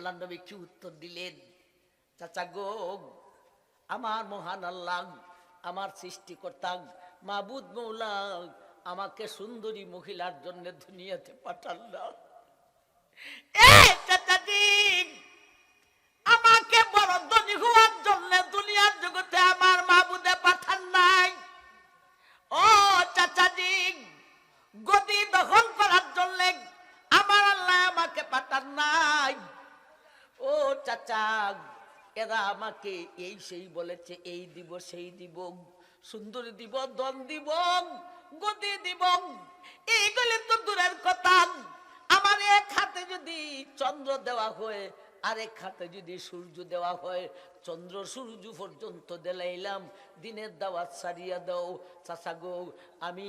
আল্লাহ নবী কি উত্তর দিলেন? চাচা গো, আমার মহান আল্লাহ, আমার সৃষ্টিকর্তা মাবুদ মৌলা আমাকে সুন্দরী মহিলার জন্য দুনিয়াতে পাঠান না। চাচাজি, আমাকে বড় ধনী হওয়ার জন্য দুনিয়ার জগতে আমার মাবুদে পাঠান নাই। ও চাচাজি, গদি দখল করার জন্য আমার আল্লাহ আমাকে পাঠান নাই। ও চাচা, এরা আমাকে এই সেই বলেছে, এই দিব সেই দিব, সুন্দরী দিব, দন দিব, গদি দিব, এইগুলি তো দূরের কথা। আমার এক হাতে যদি চন্দ্র দেওয়া হয়, আরেক হাতে যদি সূর্য দেওয়া হয়, চন্দ্র সূর্য পর্যন্ত দেলাইলাম, দিনের দাওয়াত সারিয়া দাও। চাচা গো, আমি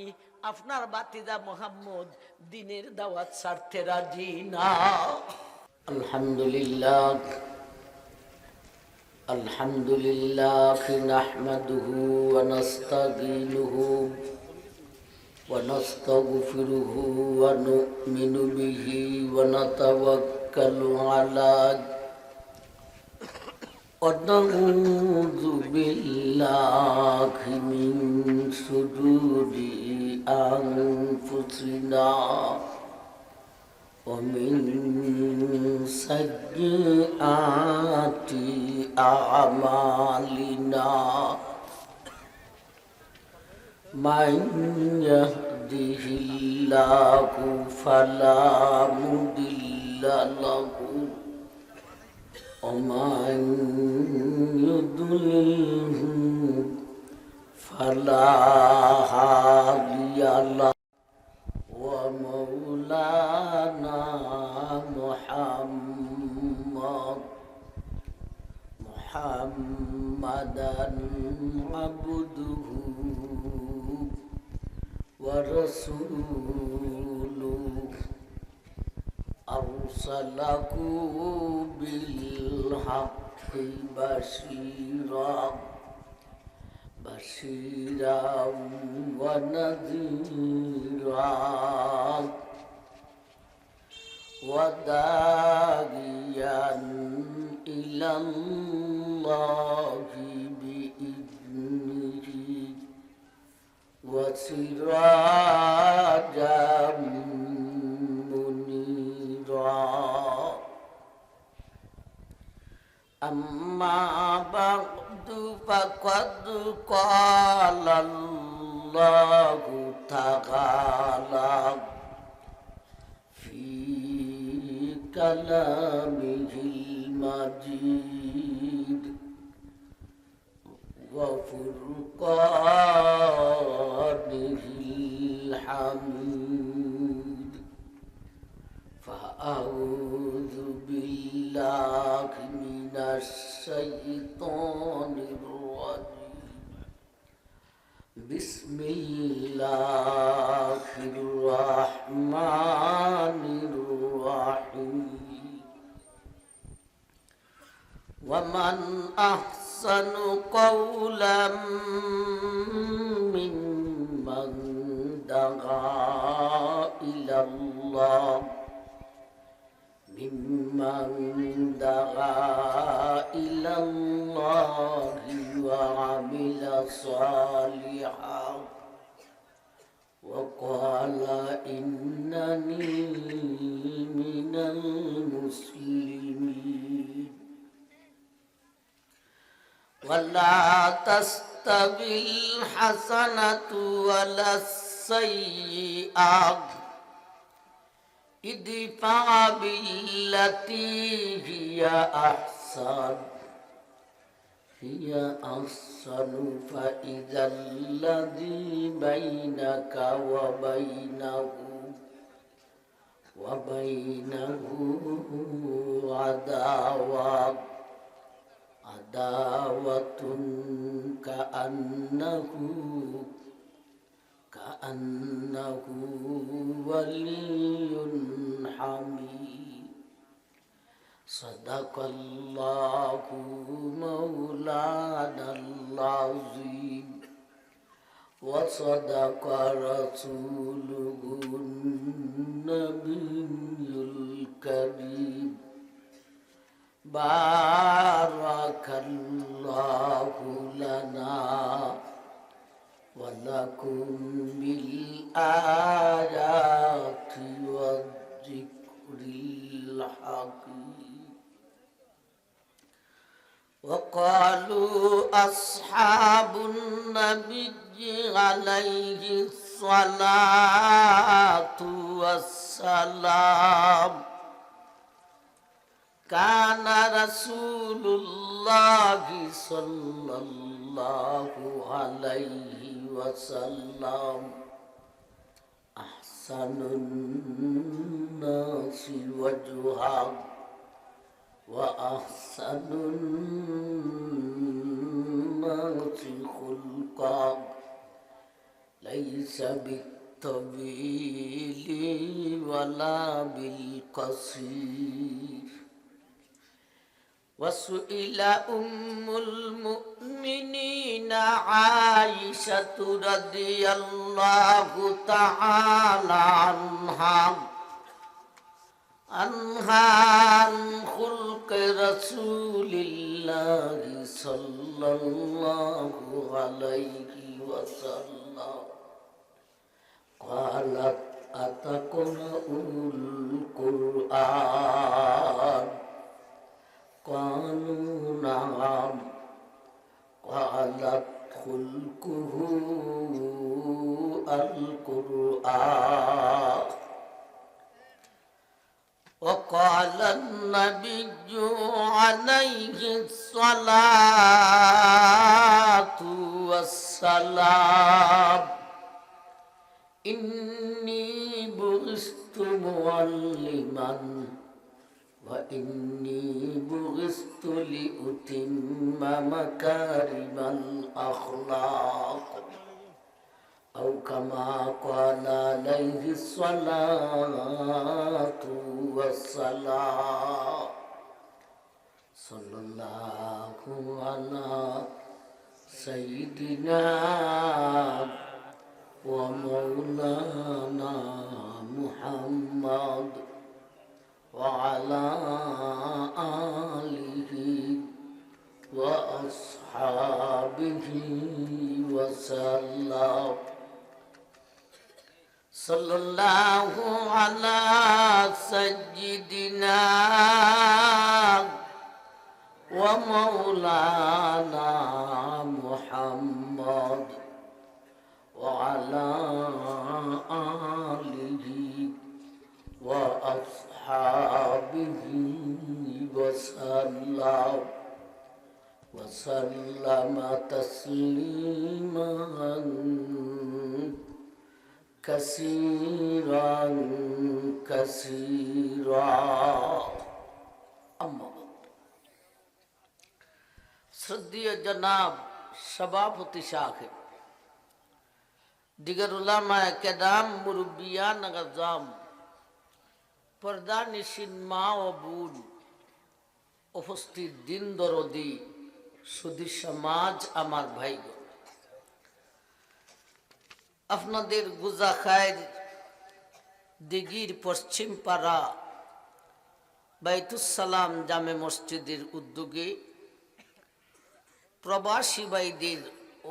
আপনার বাতিদা মোহাম্মদ দিনের দাওয়াত সারতে রাজি না। আলহামদুলিল্লাহ আলহামদুলিল্লাহ নাহমাদুহু ওয়া নাস্তাঈনুহু ওয়া নাস্তাগফিরুহু ওয়া নু'মিনু বিহি ওয়া নাতাওয়াক্কালু আলাইহি ওয়া নাউযু বিল্লাহি মিন শুরুরি আনফুসিনা ومن سيئات أعمالنا من يهده الله فلا مضل له ومن يضلله فلا هادي له ومولانا محمدا عبده ورسوله أرسله بالحق بشيرا ونذيرا وداعيا إلى الله بإذنه وسراجا منيرا أما بعد فقد قال الله تعالى في كلامه المجيد وفرقانه الحميد فأعوذ بالله من الشيطان الرجيم بسم الله الرحمن الرحيم ومن أحسن قولا ممن دعا إلى الله وعمل صالحا وقال إنني من المسلمين ولا تستوي الحسنة ولا السيئة ادفع بالتي هي أحسن فإذا الذي بينك وبينه عداوة كأنه ولي حميد صدق الله مولانا العظيم وصدق رسوله النبي الكريم বারাকাল্লাহু লানা ওয়া লাকুম বিল আয়াতি ওয়াজ যিকরিল হাকীম। وقالوا أصحاب النبي عليه الصلاة والسلام كان رسول الله صلى الله عليه وسلم أحسن الناس وجها وأحسن الناس خلقا ليس بالطويل ولا بالقصير. وسئل أم المؤمنين عائشة رضي الله تعالى عنها عن خلق رسول الله صلى الله عليه وسلم قالت أتقرأ القرآن قالوا نعم قالت خلقه القرآن. وقال النبي عليه الصلاة والسلام إني بعثت معلما وإني بعثت لأتم مكارم الأخلاق أو كما قال عليه الصلاة والسلام. صلى الله على سيدنا ومولانا محمد وعلى آله وأصحابه وسلم. صلى الله على سيدنا ومولانا محمد وعلى آله وأصحابه وسلم وسلم تسليما كثيرا كثيرا. أما শ্রদ্ধেয় জনাব সভাপতি সাহেব, দিগর উলামায়ে কেরাম, মুরব্বিয়ান আযম, পর্দা নিশিন মা ও বোন, উপস্থিত দিন দরদি সুধী সমাজ, আমার ভাইগণ, আপনাদের গুজাখায়ের দিঘির পশ্চিম পাড়া বাইতুস-সালাম জামে মসজিদের উদ্যোগে প্রবাসী ভাইদের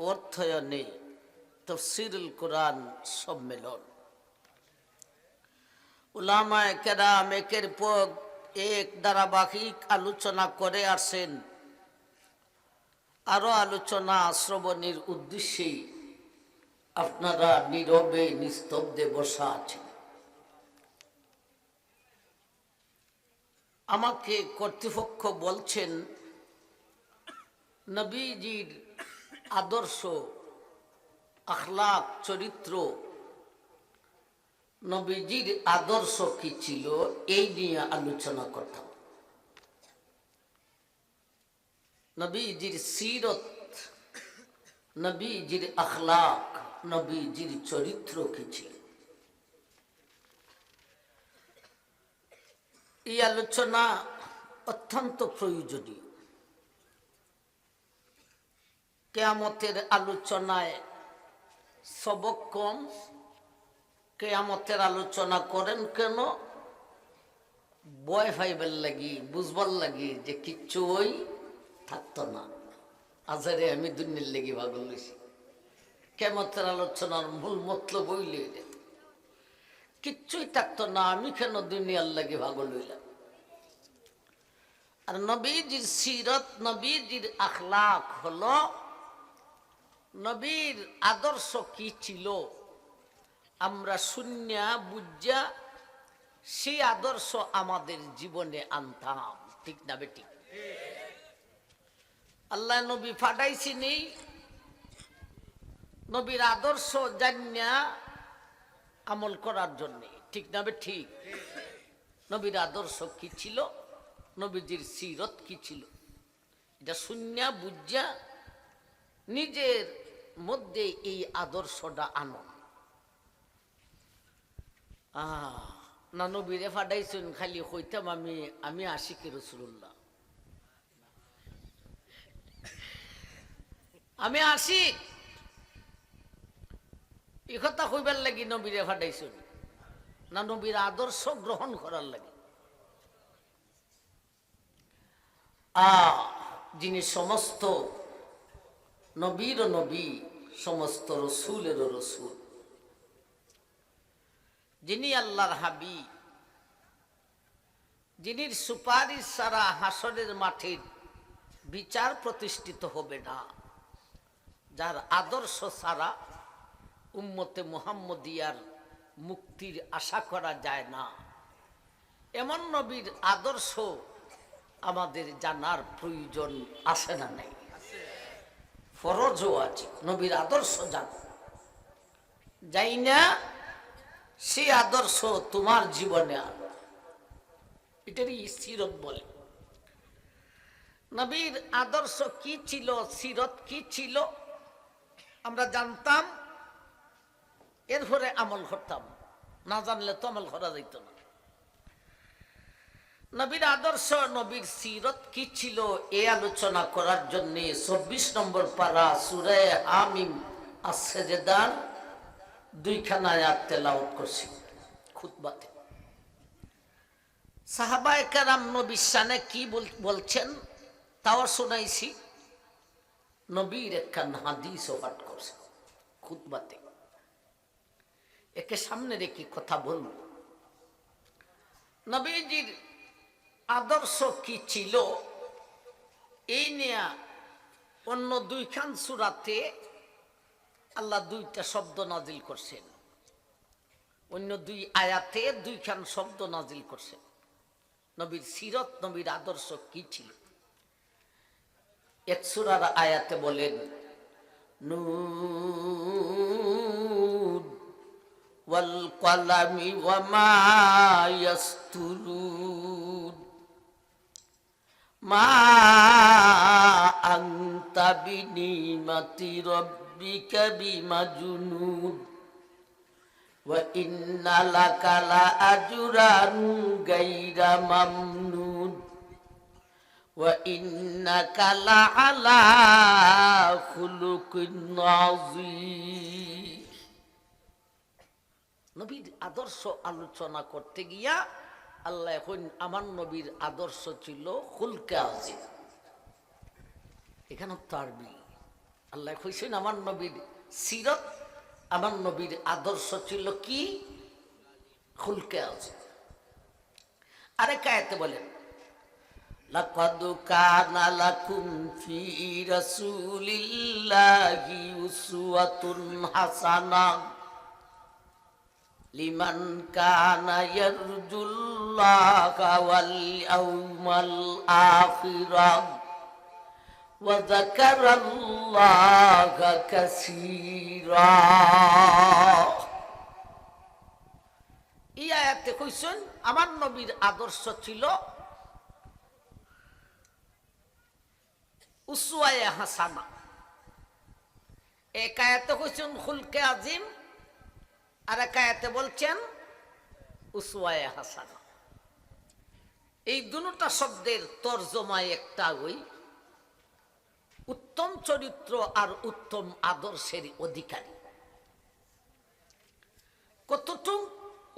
অর্থায়নে তাফসীরুল কোরআন সম্মেলন। উলামায়ে কেরাম একের পর এক ধারাবাহিক আলোচনা করে আসেন। আরো আলোচনা শ্রবণের উদ্দেশ্যে আপনারা নীরবে নিস্তব্ধে বসা আছেন। আমাকে কর্তৃপক্ষ বলছেন নবীজির আদর্শ, আখলাক, চরিত্র, নবীজির আদর্শ কি ছিল এই নিয়ে আলোচনা করতাম। নবীজির সিরত, নবীজির আখলাক, নবীজির চরিত্র কি ছিল, এই আলোচনা অত্যন্ত প্রয়োজনীয়। কিয়ামতের আলোচনায় সবক কম, কিয়ামতের আলোচনা করেন কেন? বয় ফাইবার লাগি বুঝবার লাগি যে কিচ্ছু ওই থাকতো না। আজারে আমি দুনিয়ার লেগে ভাগল লইছি, কেমতের আলোচনার মূল মতলব বইলে কিচ্ছুই থাকতো না, আমি কেন দুনিয়ার লাগে ভাগল হইলাম। আর নবীজির সিরত, নবীজির আখলাক হলো, নবীর আদর্শ কি ছিল আমরা শুনিয়া বুঝা সেই আদর্শ আমাদের জীবনে আনতাম, ঠিক না বেটি? আল্লাহ নবী ফাটাইছিনি নবীর আদর্শ জানিয়া আমল করার জন্য, ঠিক না ঠিক? নবীর আদর্শ কি ছিল, নবীজির সিরত কি ছিল, এটা শুনিয়া বুঝা নিজের মধ্যে এই আদর্শটা আনো। না নবীরে ফাটাইছেন খালি হইতাম আমি আশিকে রাসূলুল্লাহ, আমি আশিক, এই কথা কইবার লাগি নবীরে ফাটাইছেন না নবীর আদর্শ গ্রহণ করার লাগি। যিনি সমস্ত নবীর নবী, সমস্ত রসুলের রসুল, যিনি আল্লাহর হাবিব, যিনি সুপারিশ ছাড়া হাসরের মাঠের বিচার প্রতিষ্ঠিত হবে না, যার আদর্শ ছাড়া উম্মতে মুহাম্মদিয়ার মুক্তির আশা করা যায় না, এমন নবীর আদর্শ আমাদের জানার প্রয়োজন আছে না নাই? ফরজও আছে নবীর আদর্শ জানা। যাই না সেই আদর্শ তোমার জীবনে আনো, এটারই সিরত বলে। নবীর আদর্শ কি ছিল, সিরত কি ছিল আমরা জানতাম, এরপরে আমল করতাম, না জানলে তো আমল করা যাইত না। নবীর আদর্শ, নবীর সিরত কি ছিল এ আলোচনা করার জন্য ২৪ নম্বর পারা সূরা হামিম আস-সাজদার 2খানা আয়াত তেলাওয়াত করছি খুতবাতে। সাহাবায়ে কেরাম নবীর শানে কি বলছেন তাও শোনাইছি, নবীর একখান হাদিসও পাঠ করছে খুতবাতে। একে সামনে রেখে কথা বলব। নবীজির আদর্শ কি ছিল এই নিয়ে অন্য 2খান সূরাতে আল্লাহ 2টা শব্দ নাজিল করছেন, অন্য 2 আয়াতে 2খান শব্দ নাজিল করছেন। নবীর সিরত, নবীর আদর্শ কি ছিল। এক সূরার আয়াতে বলেন নুন ওয়াল কলামি ওয়া মা ইয়াসতুরুন মা আনতা বিনিমাতি রাব্বিকা বিমাজনুন ওয়া ইন্না লাকা লা আজরান গায়রা মামনুন ওয়া ইন্নাকা লা আলা খুলুকিন আযীম। নবীর আদর্শ আলোচনা করতে গিয়া আল্লাহ এখন আমার নবীর আদর্শ ছিল খুলকে আযীম। এখানে তারবি আল্লাহ কইছেন আমার নবীর সিরত, আমার নবীর আদর্শ ছিল কি? খুলকে আযীম। আরেক আয়াতে বলেন লাকাদ কানা লাকুম ফি রাসূলিল্লাহি উসওয়াতুন হাসানাহ লিমান কানা ইয়ারজুল্লাহা ওয়াল ইয়াউমাল আখিরাহ ওয়া যাকারাল্লাহা কাসীরা। এই আয়াতে কইছেন আমার নবীর আদর্শ ছিল উসওয়ায়ে হাসানা। এক আয়াতে কইছেন খুলকে আযীম, আর এক আয়াতে বলছেন উসওয়ায়ে হাসানা। এই দুটো শব্দের তরজমায় একটা ওই উত্তম চরিত্র আর উত্তম আদর্শের অধিকারী। কতটুকু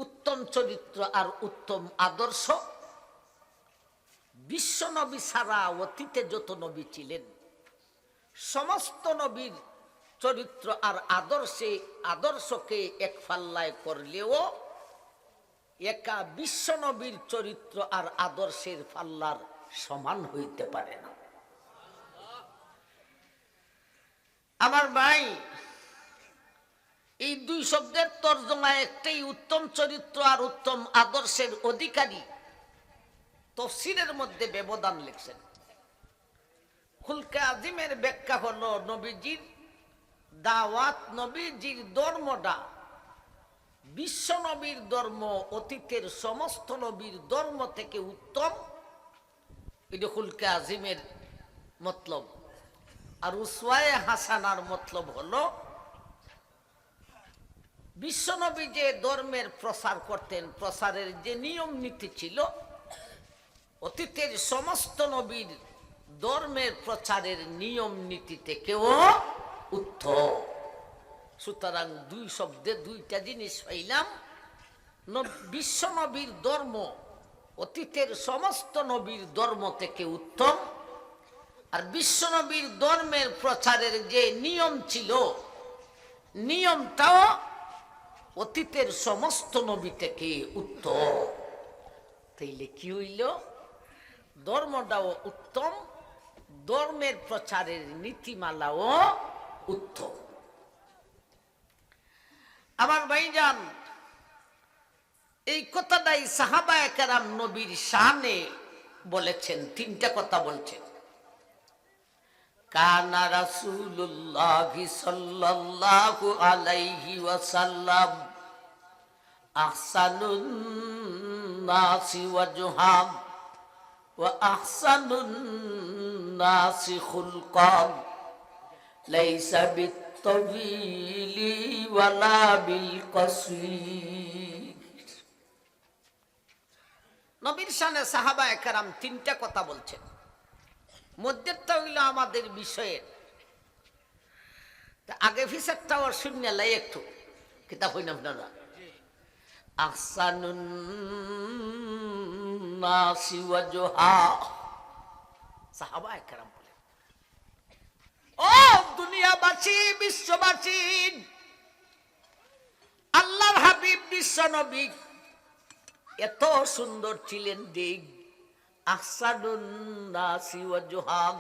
উত্তম চরিত্র আর উত্তম আদর্শ বিশ্ব নবী ছাড়া অতীতে যত নবী ছিলেন সমস্ত নবীর চরিত্র আর আদর্শকে এক ফাল্লায় করলেও একা বিশ্ব নবীর চরিত্র আর আদর্শের ফাল্লার সমান হইতে পারে না। আমার ভাই, এই দুই শব্দের তর্জমা একটাই, উত্তম চরিত্র আর উত্তম আদর্শের অধিকারী তফসিরের মধ্যে ব্যবধান লিখছেন। খুলকে আজিমের ব্যাখ্যা হলো নবীজির দাওয়াত, নবীজির ধর্মটা বিশ্ব নবীর ধর্ম অতীতের সমস্ত নবীর ধর্ম থেকে উত্তম, এটা খুলকে আজিমের মতলব। আর উসওয়ায়ে হাসানার মতলব হলো বিশ্বনবী যে ধর্মের প্রচার করতেন, প্রচারের যে নিয়ম নীতি ছিল অতীতের সমস্ত নবীর ধর্মের প্রচারের নিয়ম নীতি থেকেও উত্তম। সুতরাং দুই শব্দে দুইটা জিনিস পাইলাম। বিশ্ব নবীর ধর্ম অতীতের সমস্ত নবীর ধর্ম থেকে উত্তম, আর বিশ্ব নবীর ধর্মের প্রচারের যে নিয়ম ছিল নিয়মটাও অতীতের সমস্ত নবী থেকে উত্তম। তাইলে কি হইল? ধর্মটাও উত্তম, ধর্মের প্রচারের নীতিমালাও উত্তম। আমার ভাইজান, এই কথাটাই সাহাবায়ে কেরাম নবীর শানে বলেছেন। তিনটা কথা বলছেন। কানা রাসূলুল্লাহি সাল্লাল্লাহু আলাইহি ওয়াসাল্লাম আহসানুন নাসি ওয়াজহাম ওয়া আহসানুন নাসি খুলকান লাইসা বিত-তাওয়িলি ওয়ালা বিল কসীর। নবীর শানে সাহাবায়ে কেরাম তিনটা কথা বলছেন। মধ্যেরটা হইল আমাদের বিষয়ের, আগে ফিসারটাও শূন্য লাই একটু কিতাব হইন আপনারা। আহসানুন নাসি ওয়াজহা, সাহাবায়ে কেরাম বলে, ও দুনিয়াবাসী, বিশ্ববাসী, আল্লাহর হাবিব বিশ্ব নবী এত সুন্দর ছিলেন দেখ। আহসানুন নাসি ওয়াজহাম,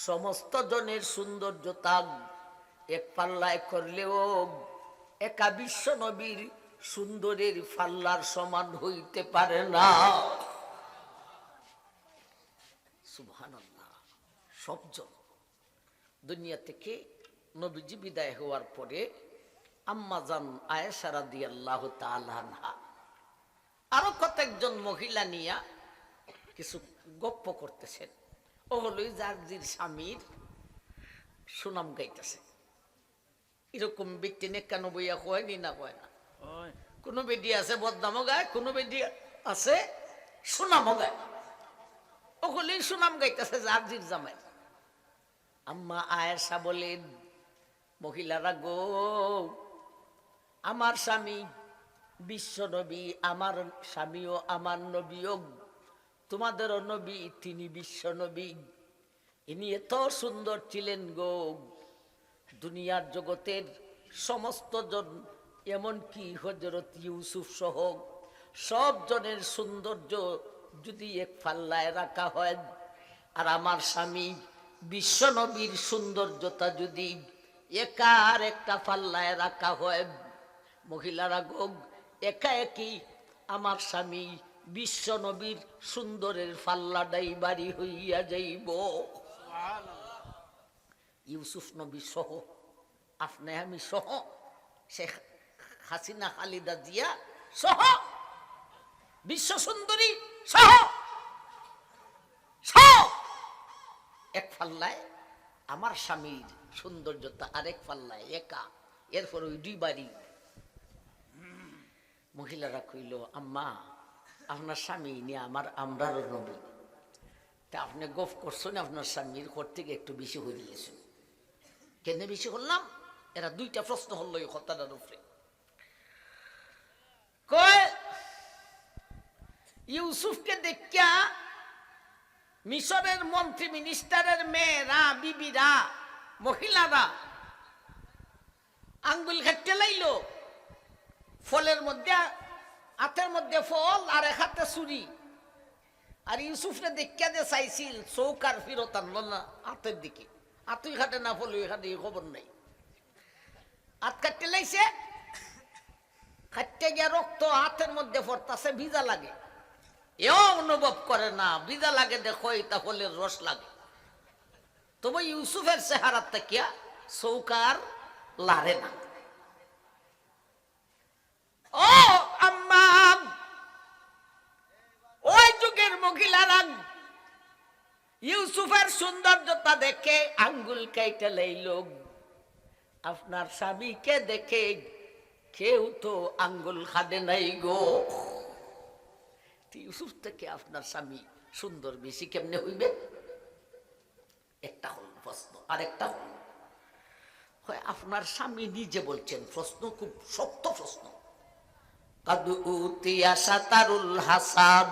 সমস্ত জনের সৌন্দর্যতা এক পাল্লায় করলেও একা বিশ্ব নবীর সুন্দরের পাল্লার সমান হইতে পারে না। সুবহানাল্লাহ। সবজন দুনিয়া থেকে নবীজি বিদায় হওয়ার পরে আম্মাজান আয়েশা রাদিয়াল্লাহু তাআলা আনহা আরো কতজন মহিলা নিয়া কিছু গপ্প করতেছেন। ও হলো জাগজির স্বামীর সুনাম গাইতেছে। এরকম ব্যক্তি নেকান বইয়া হয়নি না, কয় না। কোনো বেডি আছে বদনামও গায়, কোনো বেডি আছে সুনামও গায়। ও হলো সুনাম গাইতেছে জাগজির জামাই। আম্মা আয়েশা বলেন, মহিলারা গো, আমার স্বামী বিশ্ব নবী, আমার স্বামীও আমার নবীও, তোমাদেরও নবী, তিনি বিশ্ব নবী। ইনি এত সুন্দর ছিলেন গো, দুনিয়ার জগতের সমস্ত জন, এমনকি হযরত ইউসুফ সহ সব জনের সৌন্দর্য যদি এক পাল্লায় রাখা হয়, আর আমার স্বামী বিশ্ব নবীর সৌন্দর্যতা যদি একার একটা পাল্লায় রাখা হয়, মহিলারা গো, একা একই আমার স্বামী বিশ্ব নবীর সুন্দরের পাল্লাটাই বাড়ি হইয়া যাইব। ইউসুফ নবী সহ, আপনি আমি সহ, শেখ হাসিনা খালিদা জিয়া সহ, বিশ্ব সুন্দরী সহ এক পাল্লায় আমার স্বামীর সৌন্দর্যতা, আরেক পাল্লায় একা, এরপর ওই দুই বাড়ি। মহিলারা কইল, আম্মা আপনার স্বামী নিয়ে আমরারও নবী, তা আপনি গফ করছেন আপনার স্বামীর ঘর থেকে একটু বেশি হয়ে দিয়েছেন। কেন বেশি করলাম? এরা দুইটা প্রশ্ন হল এই কথাটার উপরে। কয় ইউসুফকে দেখিয়া মিশরের মন্ত্রী মিনিস্টারের মেয়েরা, বিবিরা, মহিলারা আঙ্গুল ঘাটতে লাইলো, ফলের মধ্যে, হাতের মধ্যে ফল আর এক হাতে ছুরি। আর ইউসুফরে দেখা যে চাইছিল, চৌকার ফিরত আনলো না হাতের দিকে, হাতুই খাটে না ফলুই খাটে খবর নাই। হাত কাটতে লাইছে, খাটতে গিয়া রক্ত হাতের মধ্যে পড়তাছে, ভিজা লাগে। এও অনুভব করে না ভিজা লাগে, দেখো এটা ফলের রস লাগে। তবে ইউসুফের চেহারার তাকিয়া চৌকার লারে না। ও আম্মা, ওই যুগের মহিলারা ইউসুফের সৌন্দর্যতা দেখে আঙ্গুল কাইটা লাইল। আপনার স্বামীকে দেখে কেউ তো আঙ্গুল খাদে নাই গো। ইউসুফ থেকে আপনার স্বামী সুন্দর বেশি কেমনে হইবে? একটা হল প্রশ্ন। আরেকটা হল, আপনার স্বামী নিজে বলছেন, প্রশ্ন খুব শক্ত প্রশ্ন, কাদু উতিয়া সাতারুল হাসান।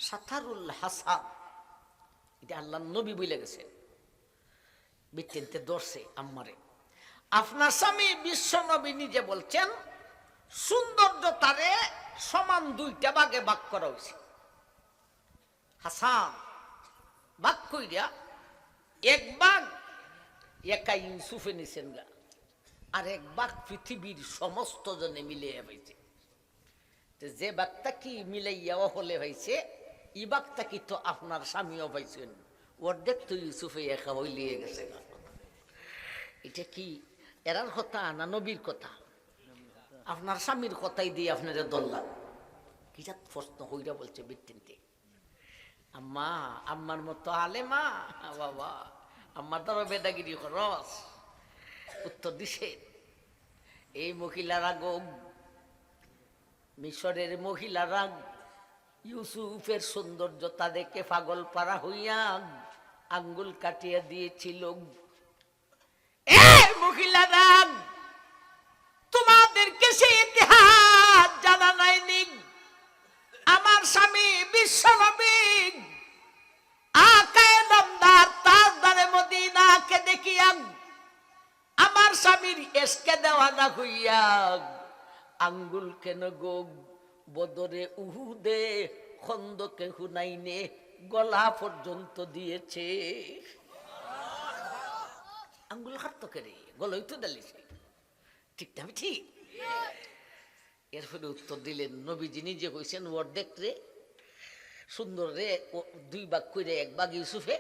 সাতারুল হাসান এটা আল্লাহ নবী বলে গেছে, বিচ্ছিন্তে ধরছে আম্মারে। আপনার স্বামী বিশ্ব নবী নিজে বলছেন সৌন্দর্যতারে সমান দুইটা ভাগে ভাগ করা হয়েছে। হাসান ভাগ কইরা এক ভাগ একা ইউসুফে নিছেন গা, আর এক ভাগ পৃথিবীর সমস্ত জনে মিলিয়ে হয়েছে। যে ভাগটা কি মিলাইয়া হলে হয়েছে, এই ভাগটা কি তো আপনার স্বামীও পাইছেন, অর্ধেক তো ইউসুফে একা হইলিয়ে গেছে। এটা কি এরার কথা না নবীর কথা? আপনার স্বামীর কথাই দিয়ে আপনারা দল্লা কিটা প্রশ্ন হইরা বলছে বিত্তিনতে। আম্মা, আম্মার মতো আলেমা বাবা, আম্মা তারও বেদাগিরি খরচ উত্তর দিছে। এই মহিলারা গো, মিশরের মহিলারা ইউসুফের সৌন্দর্যতা দেখে পাগল পারা হইয়া আঙ্গুল কাটিয়ে দিয়েছিল। মহিলারা, তোমাদেরকে সে ইতিহাস জানা নাইনি। আমার স্বামী বিশ্ব নবী আকায়ে নামদার তাজদারে মদিনাকে দেখিয়া আমার স্বামীর এসকে দেওয়ানা হইয়া আঙ্গুল কেন গো, বদরে উহুদে খন্দকে হুনাইনে গলা পর্যন্ত দিয়েছে। আঙ্গুল হাত কেড়ে গলায় তো ডালিছে, ঠিক না? ঠিক। এরপরে উত্তর দিলেন নবীজি নিজে কইছেন, অর্ধেক রে সুন্দর রে দুই ভাগ করে এক ভাগ ইউসুফে।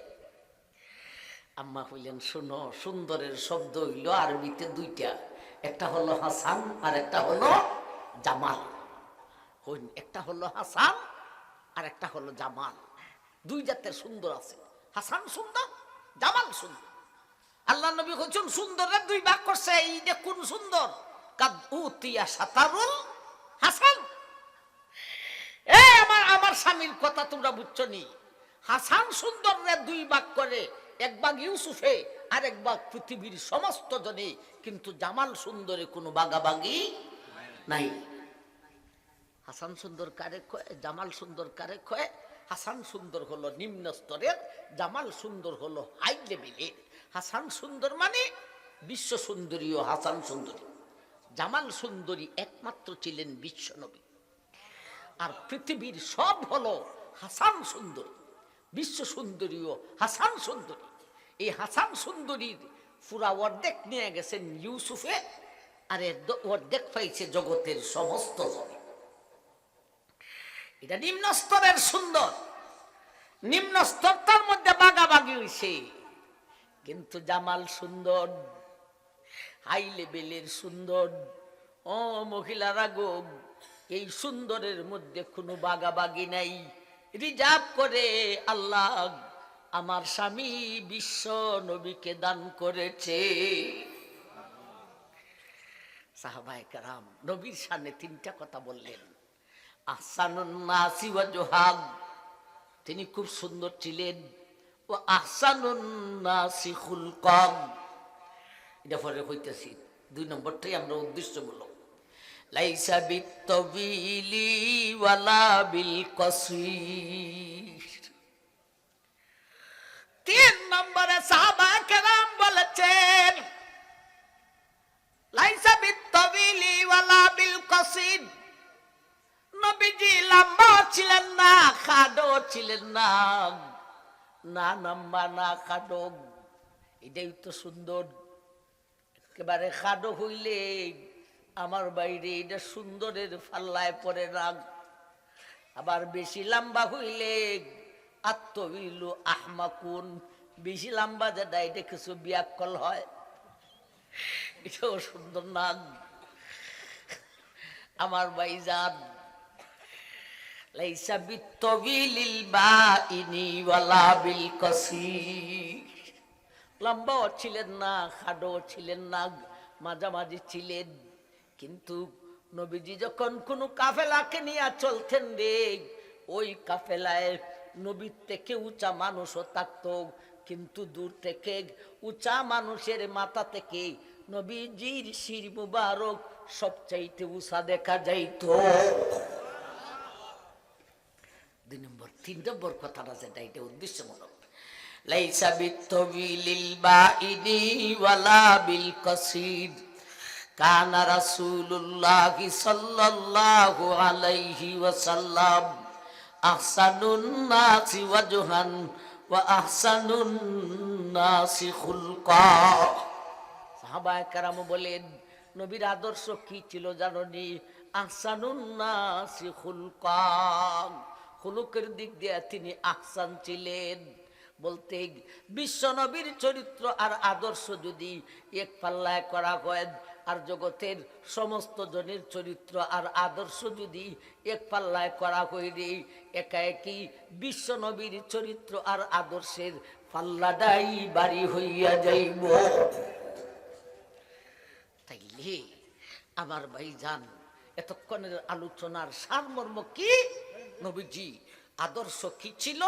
আম্মা কইলেন, শোনো, সুন্দরের শব্দ হইল আরবিতে দুইটা, একটা হলো হাসান আর একটা হলো জামাল। একটা হলো হাসান আর একটা হলো জামাল। দুই জাতের সুন্দর আছে, হাসান সুন্দর, জামাল সুন্দর। আল্লাহ নবী বলছেন সুন্দরের দুই ভাগ করছে। এই যে কোন সুন্দর? কাদ উতিয়া সাতারুল হাসান। আমার স্বামীর কথা তোমরা বুঝছো নি? হাসান সুন্দরের দুই ভাগ করে, এক ভাগ ইউসুফে আর এক ভাগ পৃথিবীর সমস্ত জনে, কিন্তু জামাল সুন্দরে কোনো বাগাবাগি নাই। হাসান সুন্দর কারে কয়, জামাল সুন্দর কারে কয়? হাসান সুন্দর হলো নিম্ন স্তরের, জামাল সুন্দর হলো হাই লেভেলের। হাসান সুন্দর মানে বিশ্ব সুন্দরী ও হাসান সুন্দরী। জামাল সুন্দরী একমাত্র ছিলেন বিশ্ব নবী, আর পৃথিবীর সব হলো হাসান সুন্দরী। বিশ্ব সুন্দরী ও হাসান সুন্দরী। এই হাসান সুন্দরীর পুরা অর্ধেক নিয়ে গেছেন ইউসুফে, আর অর্ধেক পাইছে জগতের সমস্ত জনে। এটা নিম্ন স্তরের সুন্দর, নিম্ন স্তরটার মধ্যে বাগাবাগি হইছে, কিন্তু জামাল সুন্দর, হাই লেভেলের সুন্দর। ও মহিলারা গো, এই সুন্দরের মধ্যে কোনো বাগাবাগি নাই। রিজার্ভ করে আল্লাহ আমার স্বামী বিশ্ব নবীকে দান করেছে। সাহাবায়ে কেরাম নবীর সামনে তিনটা কথা বললেন। আহসানুন নাসি ওয়াজহাব, তিনি খুব সুন্দর ছিলেন। ও আহসানুন নাসি খুলকাম, এটা পরে কইতেছি। দুই নম্বরটাই আমরা উদ্দেশ্যমূলক। লাইসা বিত্তবিলি ওয়ালা বিল কসির, ছিলেন না, না লম্বা না খাটো। এটাই তো সুন্দর। একেবারে খাটো হইলে আমার বাইরে এটা সুন্দরের ফাল্লায় পড়ে না। আবার বেশি লম্বা হইলে আত্মবিলু আহমাকুন, বেশি লম্বা যেটা এটা কিছু বিয়াক্কল হয়, এটাও সুন্দর না। আমার ভাইজান লাইসা বিত্তবিলিল বাইনি ওয়ালা বিল কাসীর, লম্বাও ছিলেন না, খাটো ছিলেন না, মাঝামাঝি ছিলেন। কিন্তু নবীজি যখন কোন কাফেলাকে নিয়ে চলতেন রে, ওই কাফেলায় নবীর থেকে উঁচা মানুষও থাকতো, কিন্তু দূর থেকে উঁচা মানুষের মাথা থেকে নবীজির শির মুবারক সবচাইতে উঁচা দেখা যাইত। 3 নম্বর কথাটা যেটা, এটা উদ্দেশ্যমূলক। লাইসা বিত্তবিলিল বাইনি ওয়ালা বিল কাসীর, কানা রাসূলুল্লাহি সাল্লাল্লাহু আলাইহি ওয়াসাল্লাম আহসানুন নাসি ওয়াজহান ওয়া আহসানুন নাসি খুলকা। সাহাবায়ে কেরাম বলেন, নবীর আদর্শ কি ছিল জানোনি? আহসানুন নাসি খুলকা, খুলুকের দিক দিয়ে তিনি আহসান ছিলেন। বলতে বিশ্ব নবীর চরিত্র আর আদর্শ যদি এক পাল্লায় করা হয়, আর জগতের সমস্ত জনের চরিত্র আর আদর্শ যদি এক পাল্লায় করা হইলে একাএকি বিশ্ব নবীর চরিত্র আর আদর্শের পাল্লাটাই বাড়ি হইয়া যাইব। তাইলে আমার ভাইজান, এতক্ষণের আলোচনার সারমর্ম কি? নবীজি আদর্শ কি ছিল?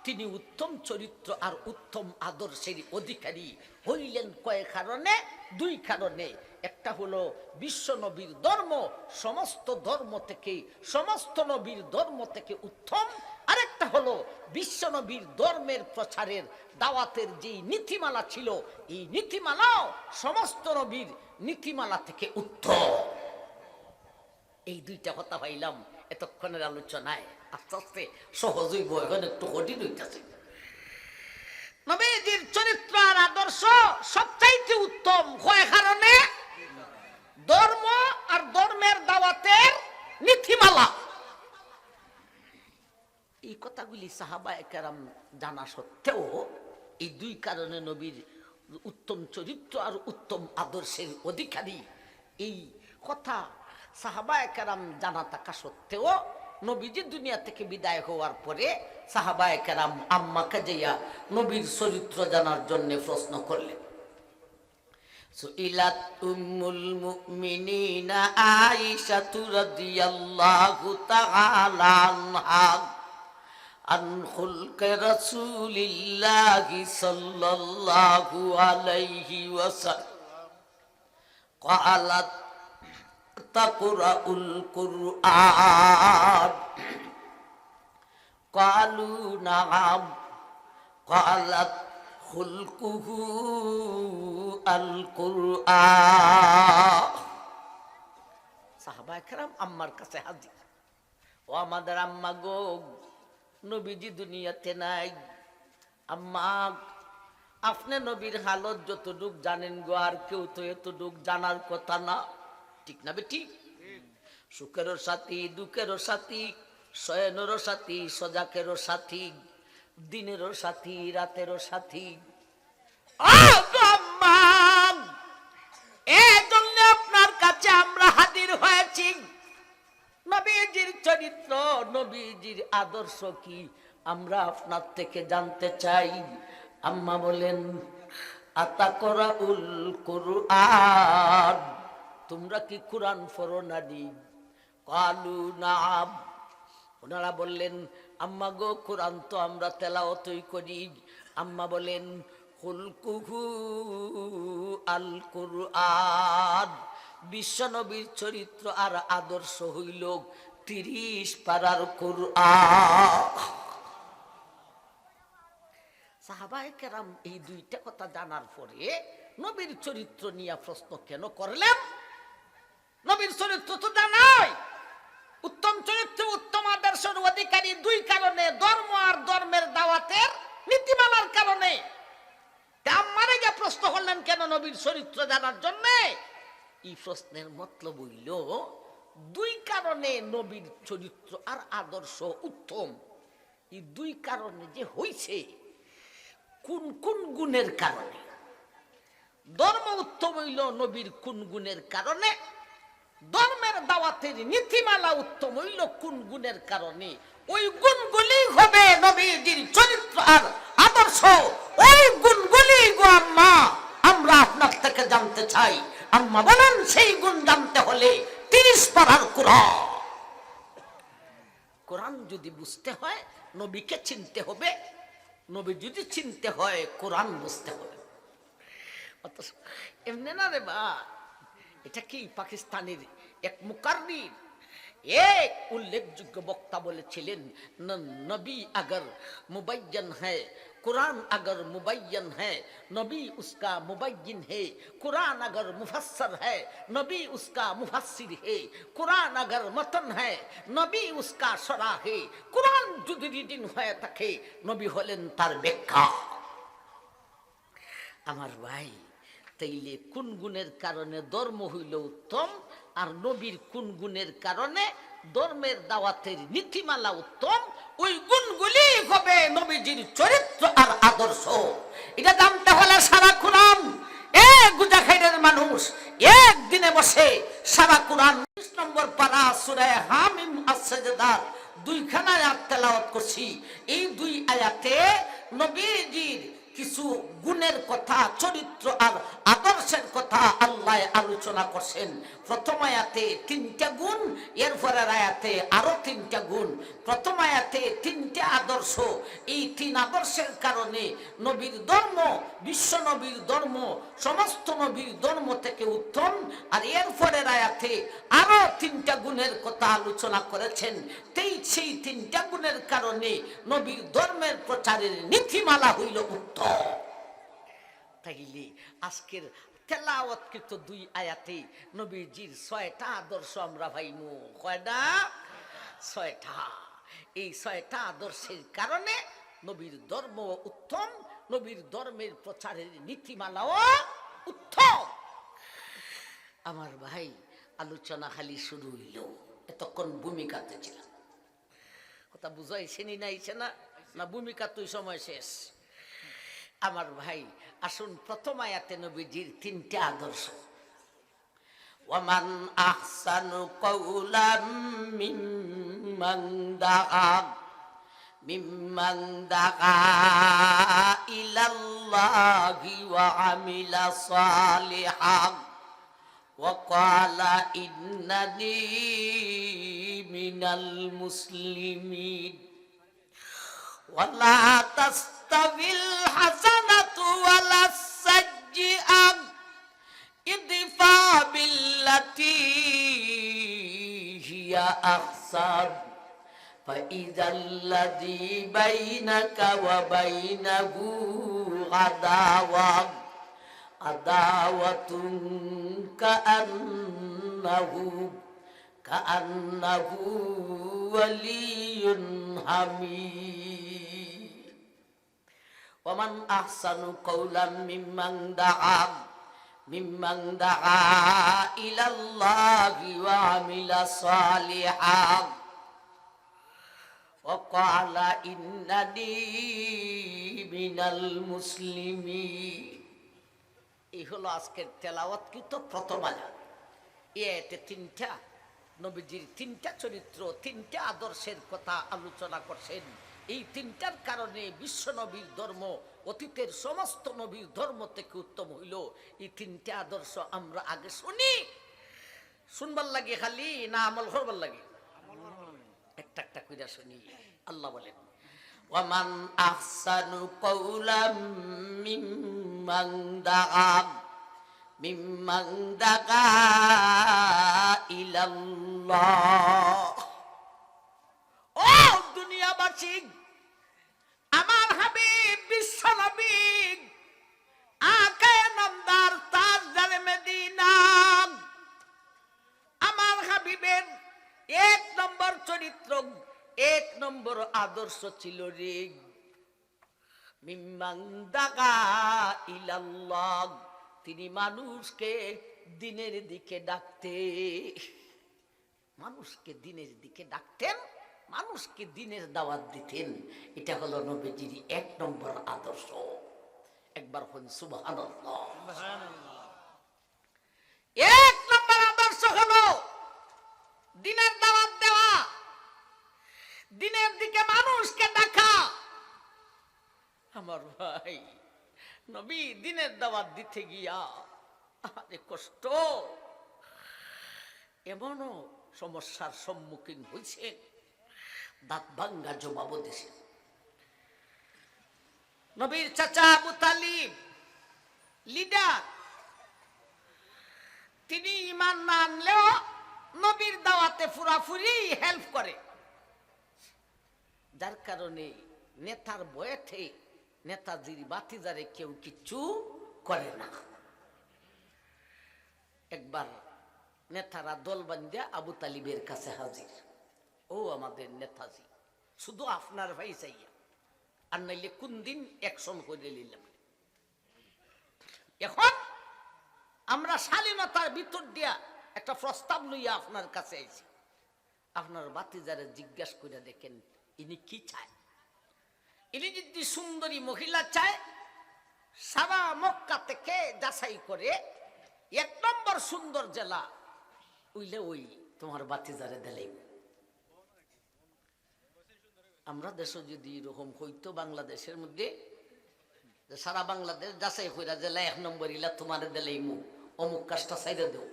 তিনি উত্তম চরিত্র আর উত্তম আদর্শের অধিকারী হইলেন কয়েক কারণে, 2 কারণে। একটা হলো বিশ্ব নবীর ধর্ম সমস্ত ধর্ম থেকে, সমস্ত নবীর ধর্ম থেকে উত্তম। আরেকটা হলো বিশ্ব নবীর ধর্মের প্রচারের দাওয়াতের যে নীতিমালা ছিল, এই নীতিমালাও সমস্ত নবীর নীতিমালা থেকে উত্তম। এই 2টা কথা পাইলাম এতক্ষণের আলোচনায়। আস্তে আস্তে সহজ হইব, এখন একটু কঠিন হইতেছে। নবীজির চরিত্র আর আদর্শ সবচাইতে উত্তম কয় কারণে? ধর্ম আর ধর্মের দাওয়াতের নীতিমালা। এই কথাগুলি সাহাবায়ে কেরাম জানা সত্ত্বেও এই 2 কারণে নবীর উত্তম চরিত্র আর উত্তম আদর্শের অধিকারী, এই কথা সাহাবায়ে কেরাম জানা থাকা সত্ত্বেও নবীজি দুনিয়া থেকে বিদায় হওয়ার পরে সাহাবায়ে কেরাম আম্মাকে যাইয়া নবীর চরিত্র জানার জন্য প্রশ্ন করলেন। সুইলাত উম্মুল মুমিনিনা আয়েশা রাদিয়াল্লাহু তাআলা আনহা আন খুলকি রাসূলিল্লাহি সাল্লাল্লাহু আলাইহি ওয়াসাল্লাম ক্বালাত তাকরাউল কুরআন, ক্বালু নাআম, ক্বালাত খুলকুহু আল কুরআন। সাহাবায়ে কেরাম আম্মার কাছে হাজির। ও আমাদের আম্মা গো, নবীজি দুনিয়াতে নাই। আম্মা, আপনি নবীর হালত যতটুক জানেন গো, আর কেউ তো এতটুক জানার কথা না, ঠিক না বেটি? সুখেরও সাথী, দুঃখেরও সাথী, শয়নেরও সাথী, সজাকেরও সাথী, দিনেরও সাথী, রাতেরও সাথী। এজন্য আপনার কাছে আমরা হাজির হয়েছি। নবীজির চরিত্র, নবীজির আদর্শ কি আমরা আপনার থেকে জানতে চাই। আম্মা বলেন, আতাকরাউল কুরআন, তোমরা কি কোরআন পড়ো না? ক্বালু নাআম, ওনারা বললেন, আম্মা গো, কোরআন তো আমরা তেলাওয়াতই করি। আম্মা বলেন, খুলকুহু আল কুরআন, বিশ্বনবীর চরিত্র আর আদর্শ হইল 30 পারার কুরআন। সাহাবায়ে কেরাম এই 2টা কথা জানার পরে নবীর চরিত্র নিয়ে প্রশ্ন কেন করলেন? নবীর চরিত্র তো জানাই, উত্তম চরিত্র, উত্তম আদর্শ আদর্শের অধিকারী দুই কারণে, ধর্ম আর ধর্মের দাওয়াতের নীতিমালার কারণে। আমারে গিয়ে প্রশ্ন করলেন কেন নবীর চরিত্র জানার জন্য? এই প্রশ্নের মতলব হইল দুই কারণে নবীর চরিত্র আর আদর্শ উত্তম। এই দুই কারণে যে হইছে, কোন কোন গুণের কারণে? ধর্ম উত্তম হইল নবীর কোন গুণের কারণে? ধর্মের দাওয়াতের নীতিমালা উত্তম হইল কোন গুণের কারণে? ওই গুণগুলি হবে নবীজির চরিত্র আর আদর্শ। ওই গুণগুলি গো আম্মা আমরা আপনার থেকে জানতে চাই। আম্মা বলেন সেই গুণ জানতে হলে 30 পারার কোরআন। কোরআন যদি বুঝতে হয় নবীকে চিনতে হবে, নবী যদি চিনতে হয় কোরআন বুঝতে হবে। এমনি না রে বা, এটা কি পাকিস্তানের এক মুকাররির এক উল্লেখযোগ্য বক্তা বলেছিলেন, নবী अगर मुबय्यन है कुरान अगर मुबय्यन है नबी उसका मुबय्यिन है, कुरान अगर मुफस्सर है नबी उसका मुफस्सिर है, कुरान अगर मतन है नबी उसका शरह है, कुरान যদি রিডিং হয়ে থাকে নবী হলেন তার ব্যাখ্যা। আমার ভাই, তাইলে কোন গুণের কারণে ধর্ম হইল উত্তম আর নবীর কোন গুণের কারণে ধর্মের দাওয়াতের নীতিমালা উত্তম? ওই গুণগুলি হবে নবীজির চরিত্র আর আদর্শ। এটা জানতে হলে সারা কোরআন গুজাখাইরের মানুষ একদিনে বসে সারা কোরআন 20 নম্বর পারা সূরা হামিম আস-সাজদার 2খানা আয়াত তেলাওয়াত করছি। এই 2 আয়াতে নবীজির কিছু গুণের কথা, চরিত্র আর আদর্শের কথা আল্লাহ আলোচনা করছেন। প্রথম আয়াতে 3টা গুণ, এরপরের আয়াতে আরো 3টা গুণ। প্রথম আয়াতে 3টা আদর্শ। এই 3 আদর্শের কারণে নবীর ধর্ম, বিশ্ব নবীর ধর্ম সমস্ত নবীর ধর্ম থেকে উত্তম। আর এরপরের আয়াতে আরো 3টা গুণের কথা আলোচনা করেছেন। সেই 3টা গুণের কারণে নবীর ধর্মের প্রচারের নীতিমালা হইল উত্তম। তাইলে আজকের তেলাওয়াতকৃত 2 আয়াতে নবীজির 6টা আদর্শ আমরা পাইমু। কয়টা? 6টা। এই 6টা আদর্শের কারণে নবীর ধর্ম উত্তম, নবীর ধর্মের প্রচারের নীতিমালাও উত্তম। আমার ভাই, আলোচনা খালি শুরু হইল, এতক্ষণ ভূমিকাতে ছিলাম। কথা বুঝাইছে নি নাইছে না? না ভূমিকা তুই সময় শেষ? আমার ভাই আসুন প্রথম আয়াতে নবীজির 3টা আদর্শ। ওয়ামান আহসানু কাওলাম মিম্মান দাআ ইলাল্লাহি ওয়া আমিলা সালিহান ওয়া ক্বালা ইন্নানি মিনাল মুসলিমিন ওয়ালা তাস্তাবিল হাসানাতু ওয়ালাস সাইয়্যিআত ইদফা বিল্লাতী হিয়া আহসান ফাইযাল্লাযী বাইনাকা ওয়া বাইনাহু আদাওয়াতুন কাআন্নাহু ওয়ালিয়্যুন হামীদ। ওয়ামান আহসানু কাওলাম মিম্মান দাআ ইলাল্লাহি ওয়া আমিলা সালিহান ওয়া ক্বালা ইন্নানি মিনাল মুসলিমিন। এই হলো আজকের তেলাওয়াতকৃত প্রথম আয়াত। এতে 3টা নবীজির 3টা চরিত্র, 3টা আদর্শের কথা আলোচনা করছেন। এই 3টার কারণে বিশ্ব নবীর ধর্ম অতীতের সমস্ত নবীর ধর্ম থেকে উত্তম হইল। এই 3টা আদর্শ আমরা আগে শুনি, শুনবার লাগে খালি না আমল করবার লাগে? একটা একটা কইরা শুনি। আল্লাহ বলেন, ওয়ামান আহসানু কাওলাম মিম্মান দাআ ইলাল্লাহ। ও দুনিয়াবাসী, আমার হাবিব বিশ্ব নবী আকায়ে নামদার তাজদার মদিনা, আমার হাবিবের 1 নম্বর চরিত্র, আদর্শ ছিল রে, মিম্মান দাগা ইলাল্লাহ, তিনি মানুষকে দিনের দিকে ডাকতে, মানুষকে দিনের দিকে ডাকতেন, মানুষকে দিনের দাওয়াত দিতেন। এটা হলো নবীজির 1 নম্বর আদর্শ। একবার হন সুবহানাল্লাহ। 1 নম্বর আদর্শ হলো দিনের দাওয়াত দেওয়া, দিনের দিকে মানুষকে ডাকা। আমার ভাই, নবী দিনের দাওয়াত দিতে গিয়া আরে কষ্ট, এমনও সমস্যার সম্মুখীন হয়েছে, দাঁত ভাঙ্গা জবাব দিয়েছেন। নবীর চাচা আবু তালিব লিডার, তিনি ঈমান না আনলেও নবীর দাওয়াতে পুরাপুরি হেল্প করে, যার কারণে নেতার বয়েতে নেতাজির বাতিজারে কেউ কিচ্ছু করে না। একবার নেতারা দল বান্ধিয়া আবু তালিবের কাছে হাজির, ও আমাদের নেতাজি, শুধু আপনার ভাই চাইয়া, আর নাইলে কোন দিন অ্যাকশন করে নিলাম। এখন আমরা স্বাধীনতার ভিতর দিয়া একটা প্রস্তাব লইয়া আপনার কাছে আইছি, আপনার বাতিজারে জিজ্ঞাসা করে দেখেন ইনি কি চায়। ইনি যদি সুন্দরী মহিলা চায়, সারা মক্কা থেকে যাচাই করে 1 নম্বর সুন্দর জেলা উইলে ওই তোমার বাতিজারে দিলেই। আমরা দেশে যদি এরকম হইতো, বাংলাদেশের মধ্যে সারা বাংলাদেশ যাচাই কইরা জেলা 1 নম্বর ইলা তোমার দিলেই মু অমুক কাজটা ছাইড়া দেও।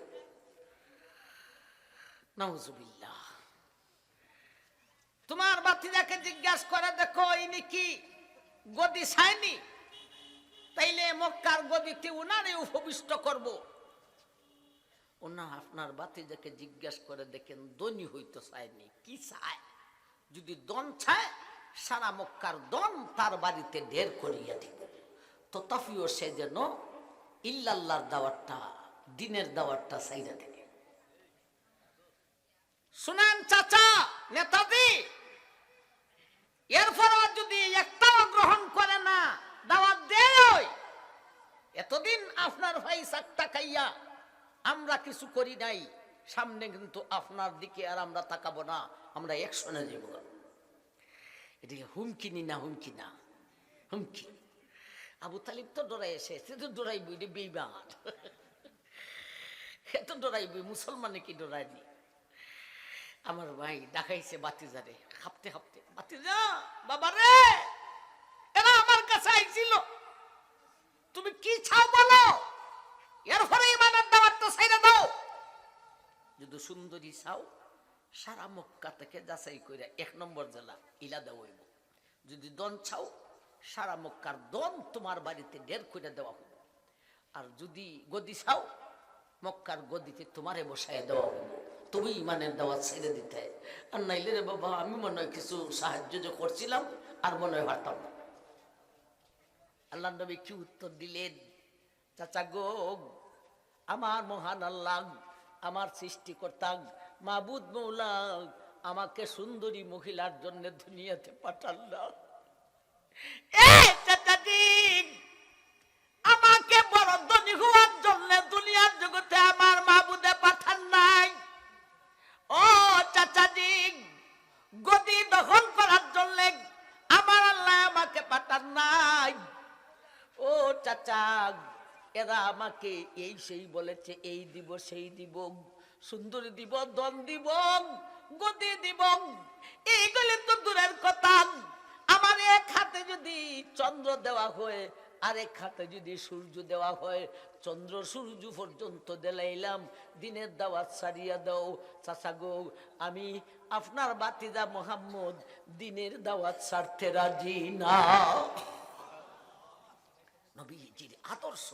নাউজুবিল্লাহ। তোমার বাতিজাকে জিজ্ঞাসা করে দেখো ইনি কি গদি চায়নি, তাইলে মক্কার গদিতে উনারে উপবিষ্ট করব। ওনা আপনার বাতিজাকে জিজ্ঞাসা করে দেখেন দনি হইতো চায়নি, কি চায়? যদি দন চায়, সারা মক্কার দন তার বাড়িতে ঢের করিয়া দিব। তথাপিও সে যেন ইল্লাল্লাহর দাওয়াতটা, দিনের দাওয়াতটা চাইরা দেবে। শুনেন চাচা নেতাজি, এরপরও যদি একটাও গ্রহণ করে না, দাওয়াত দেয়, এতদিন আপনার ভাই চাকটা খাইয়া আমরা কিছু করি নাই, সামনে কিন্তু আপনার দিকে আর আমরা তাকাবো না, আমরা একশনে যাব। এটা হুমকি নি না, হুমকি না, হুমকি। আবু তালিব তো ডরাই এসে তো ডরাইবি, এটা বেইমান, এত ডরাইবি, মুসলমানে কি ডরায়নি। আমার ভাই ডাকাইছে বাতিজারে, হাঁপতে হাঁপতে, বাতিজা বাবা রে, এরা আমার কাছে আইছিল, তুমি কি চাও বলো, এরপরে ইমানের দাওয়াতটা ছাইড়া দাও। যদি সুন্দরী চাও, সারা মক্কা থেকে যাচাই করে 1 নম্বর জেলা ইলা দেওয়া হইব। যদি দন চাও, সারা মক্কার দন তোমার বাড়িতে ঢের করে দেওয়া হইব। আর যদি গদি চাও, মক্কার গদিতে তোমারে বসায় দেওয়া হইব। তুমি ইমানের দাওয়াত ছেড়ে দিতে। আর নাইলে রে বাবা, আমি মনে হয় কিছু সাহায্য যে করছিলাম আর মনে হয় পারতাম না। আল্লাহ নবী কি উত্তর দিলেন? চাচা গো, আমার মহান আল্লাহ, আমার সৃষ্টিকর্তা মাবুদ মৌলা আমাকে সুন্দরী মহিলার জন্য দুনিয়াতে পাঠাল না। আমাকে বড় ধনী হওয়ার জন্য দুনিয়ার জগতে আমার মাবুদে পাঠান নাই। ও চাচাজি, গদি দখল করার জন্য আমার আল্লাহ আমাকে পাঠান নাই। ও চাচা, এরা আমাকে এই সেই বলেছে, এই দিব সেই দিব, সুন্দরী দিব, দন দিব, গদি দিব, এইগুলি তো দূরের কথা। আমার এক হাতে যদি চন্দ্র দেওয়া হয়, আরেক হাতে যদি সূর্য দেওয়া হয়, চন্দ্র সূর্য পর্যন্ত দিলাইলাম, দিনের দাওয়াত ছাড়িয়া দাও। চাচা গো, আমি আপনার বাতিজা মোহাম্মদ দিনের দাওয়াত ছাড়তে রাজি না। নবীজির আদর্শ,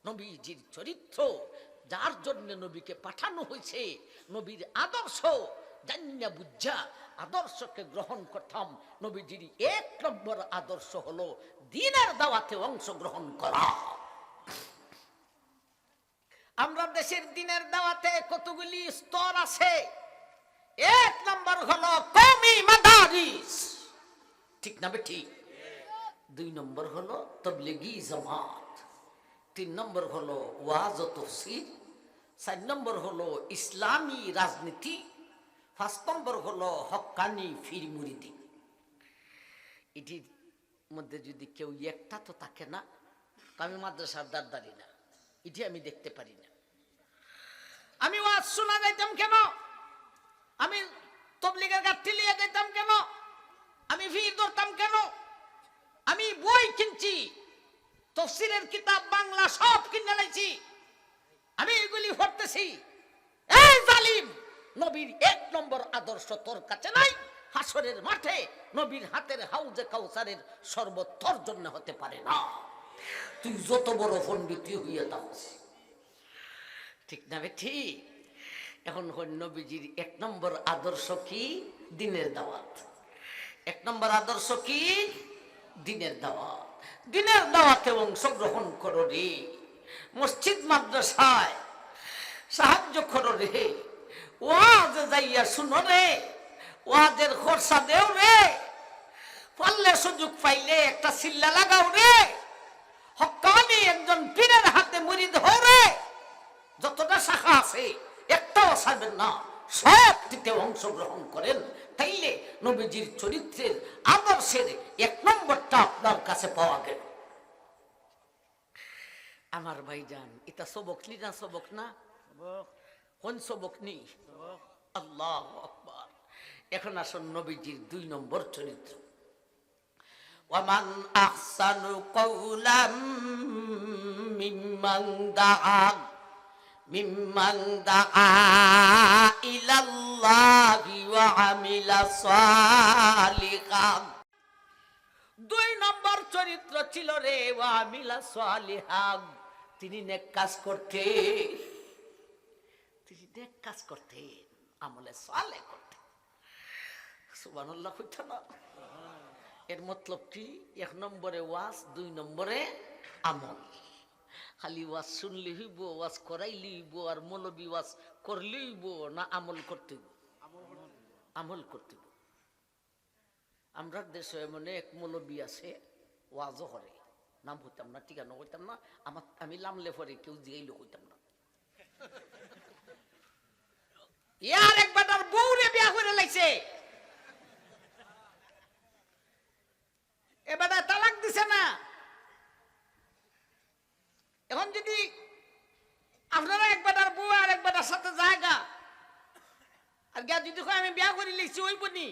নবীজির চরিত্র, যার জন্য নবীকে পাঠানো হয়েছে, নবীর আদর্শ জান্না বুঝা আদর্শকে গ্রহণ করতাম। নবীজির 1 নম্বর আদর্শ হলো দ্বীনের দাওয়াতে অংশগ্রহণ করা। আমরা দেশের দ্বীনের দাওয়াতে কতগুলি স্তর আছে। 1 নম্বর হলো কওমি মাদারিস, ঠিক না ঠিক? 2 নম্বর হলো তাবলীগী জামাত, 3 নম্বর হলো ওয়াজ ও তাফসীর, 4 নম্বর হলো ইসলামী রাজনীতি, 5 নম্বর হলো হক্কানি ফির মুরিদি। এটির মধ্যে যদি কেউ একটা তো থাকে না, আমি মাদ্রাসার দাঁড়ারি না, এটি আমি দেখতে পারি না। আমি ওয়াজ শোনা যাইতাম কেন? আমি তাবলীগের গাঠি লিয়ে যাইতাম কেন? আমি ফির ধরতাম কেন? আমি বই কিনছি, তাফসীরের কিতাব বাংলা সব কিনে লাইছি, আমি এগুলি পড়তেছি। এই জালিম, নবীর 1 নম্বর আদর্শ তোর কাছে নাই, হাসরের মাঠে নবীর হাতের হাউজে কাউসারের শরবত তোর জন্য হতে পারে না, তুই যত বড় পণ্ডিত হইয়া থাকস। ঠিক না ঠিক? এখন নবীজির 1 নম্বর আদর্শ কি? দিনের দাওয়াত। 1 নম্বর আদর্শ কি? দিনের দাওয়াত। দিনের দাওয়াতে অংশগ্রহণ করো রে, মসজিদ মাদ্রাসায় সাহায্য করো রে, ওয়াজে যাইয়া শুনো রে, ওয়াজের খরচা দেও রে, পারলে সুযোগ পাইলে একটা সিল্লা লাগাও রে, হক্কানি একজন পীরের হাতে মুরিদ হও রে। যতটা শাখা আছে একটাও ছাড়বেন না, সবটিতে অংশগ্রহণ করেন, তাইলে নবীজির চরিত্রের আদর্শের 1 নম্বরটা আপনার কাছে পাওয়া গেল। আমার ভাইজান, এটা সবক নি না? সবক না? কোন সবক নি? আল্লাহু আকবার। এখন আসুন নবীজির 2 নম্বর চরিত্র। ওয়ামান আহসানু কওলাম মিম্মান দাআ ইলাল্লাহি ওয়া আমিলা সালিহান। 2 নম্বর চরিত্র ছিল রে ওয়া আমিলা সালিহান, তিনি নেক কাজ করতেন, তিনি নেক কাজ করতেন, আমলে সালেহ করতেন। সুবহানাল্লাহ কইতা না? এর মতলব কি? 1 নম্বরে ওয়াজ, 2 নম্বরে আমল। খালি ওয়াজ শুনলে হইব, ওয়াজ করাইলে হইব, আর মৌলবি ওয়াজ করলে হইব না আমল করতে হইব? আমল করতে হইব। আমরা দেশে এমন এক মৌলবি আছে, ওয়াজও করে, নাম হইতাম না, ঠিকানা হইতাম না, আমি লামলে পরে কেউ জিগাইলে হইতাম না। ইয়ার একবার তার বউরে বিয়া করে লাইছে, এবার তালাক দিছে না। এখন যদি আপনারা একবার আর বউ আর একবার সাথে জায়গা আর গিয়া যদি আমি বিয়া করে লিখছি ওই বনি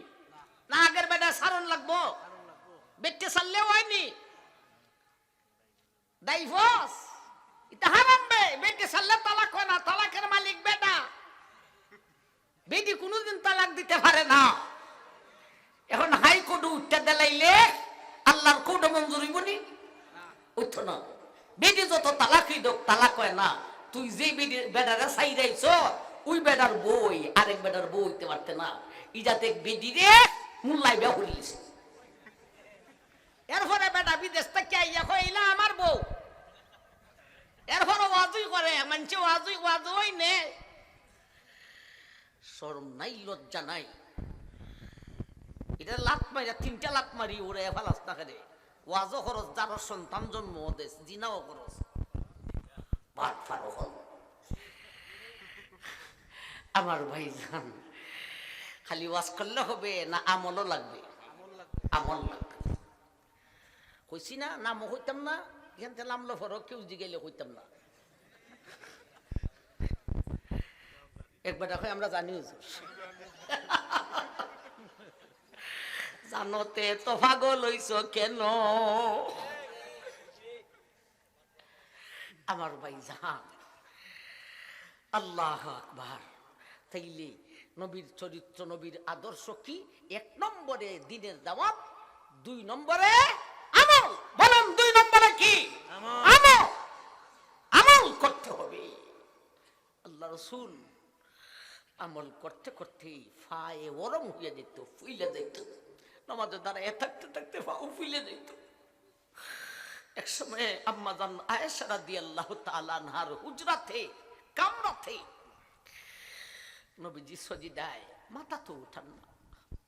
না, আগের বেটা সারণ লাগবো, বেটে সারলেও হয়নি, ডাইভোর্স এটা হারাম বে। বেটে সারলে তালাক হয় না, তালাকের মালিক বেটা, বেটি কোনোদিন তালাক দিতে পারে না। এখন হাইকোর্টে উঠতে দিলাইলে আল্লাহর কোর্টে মঞ্জুর হইব নি? উঠতো না। বেটি যত তালাকই দোক, তালাক হয় না। তুই যে বেটারে চাইরাইছ ওই বেটার বই আরেক বেটার বই হইতে পারতে না, ইজাতে বেটি রে মুল্লাই বিয়া করিয়েছে। এরপরে বেটা বিদেশ থেকে আইয়া কইলা আমার বউ, এরপরে ওয়াজই করে, মানছে ওয়াজই নে। শরম নাই, লজ্জা নাই? এটা লাত মারি, 3টা লাত মারি ওরে ফালাস না করে। ওয়াজও খরচ, যার সন্তান জন্ম দেশ, জিনাও খরচ, ভাত ফারো হল। আমার ভাইজান, খালি ওয়াজ করলে হবে না আমলও লাগবে? আমল লাগবে। কইছি না নামও হইতাম না, এখান থেকে নামলো ফরো কেউ জিগাইলে হইতাম না। একবার দেখো আমরা জানি জানতে তো পাগল হইছ কেন? আমার ভাইজান, আল্লাহু আকবার। তাইলে নবীর চরিত্র, নবীর আদর্শ কি? 1 নম্বরে দিনের দাওয়াত, 2 নম্বরে আমল। বলেন 2 নম্বরে কি? আমল। আমল করতে হবে। আল্লাহ রাসূল আমল করতে করতে ফায়ে ওরম হয়ে যেত, ফুইলে যেত, নামাজের দ্বারা থাকতে থাকতে ফাও ফুইলে যেত। এক সময় আম্মা জান আয়েশা রাদিয়াল্লাহু তাআলা আনহার হুজরাতে, কামরাতে নবীজি সজিদায়, মাথা তো উঠান না,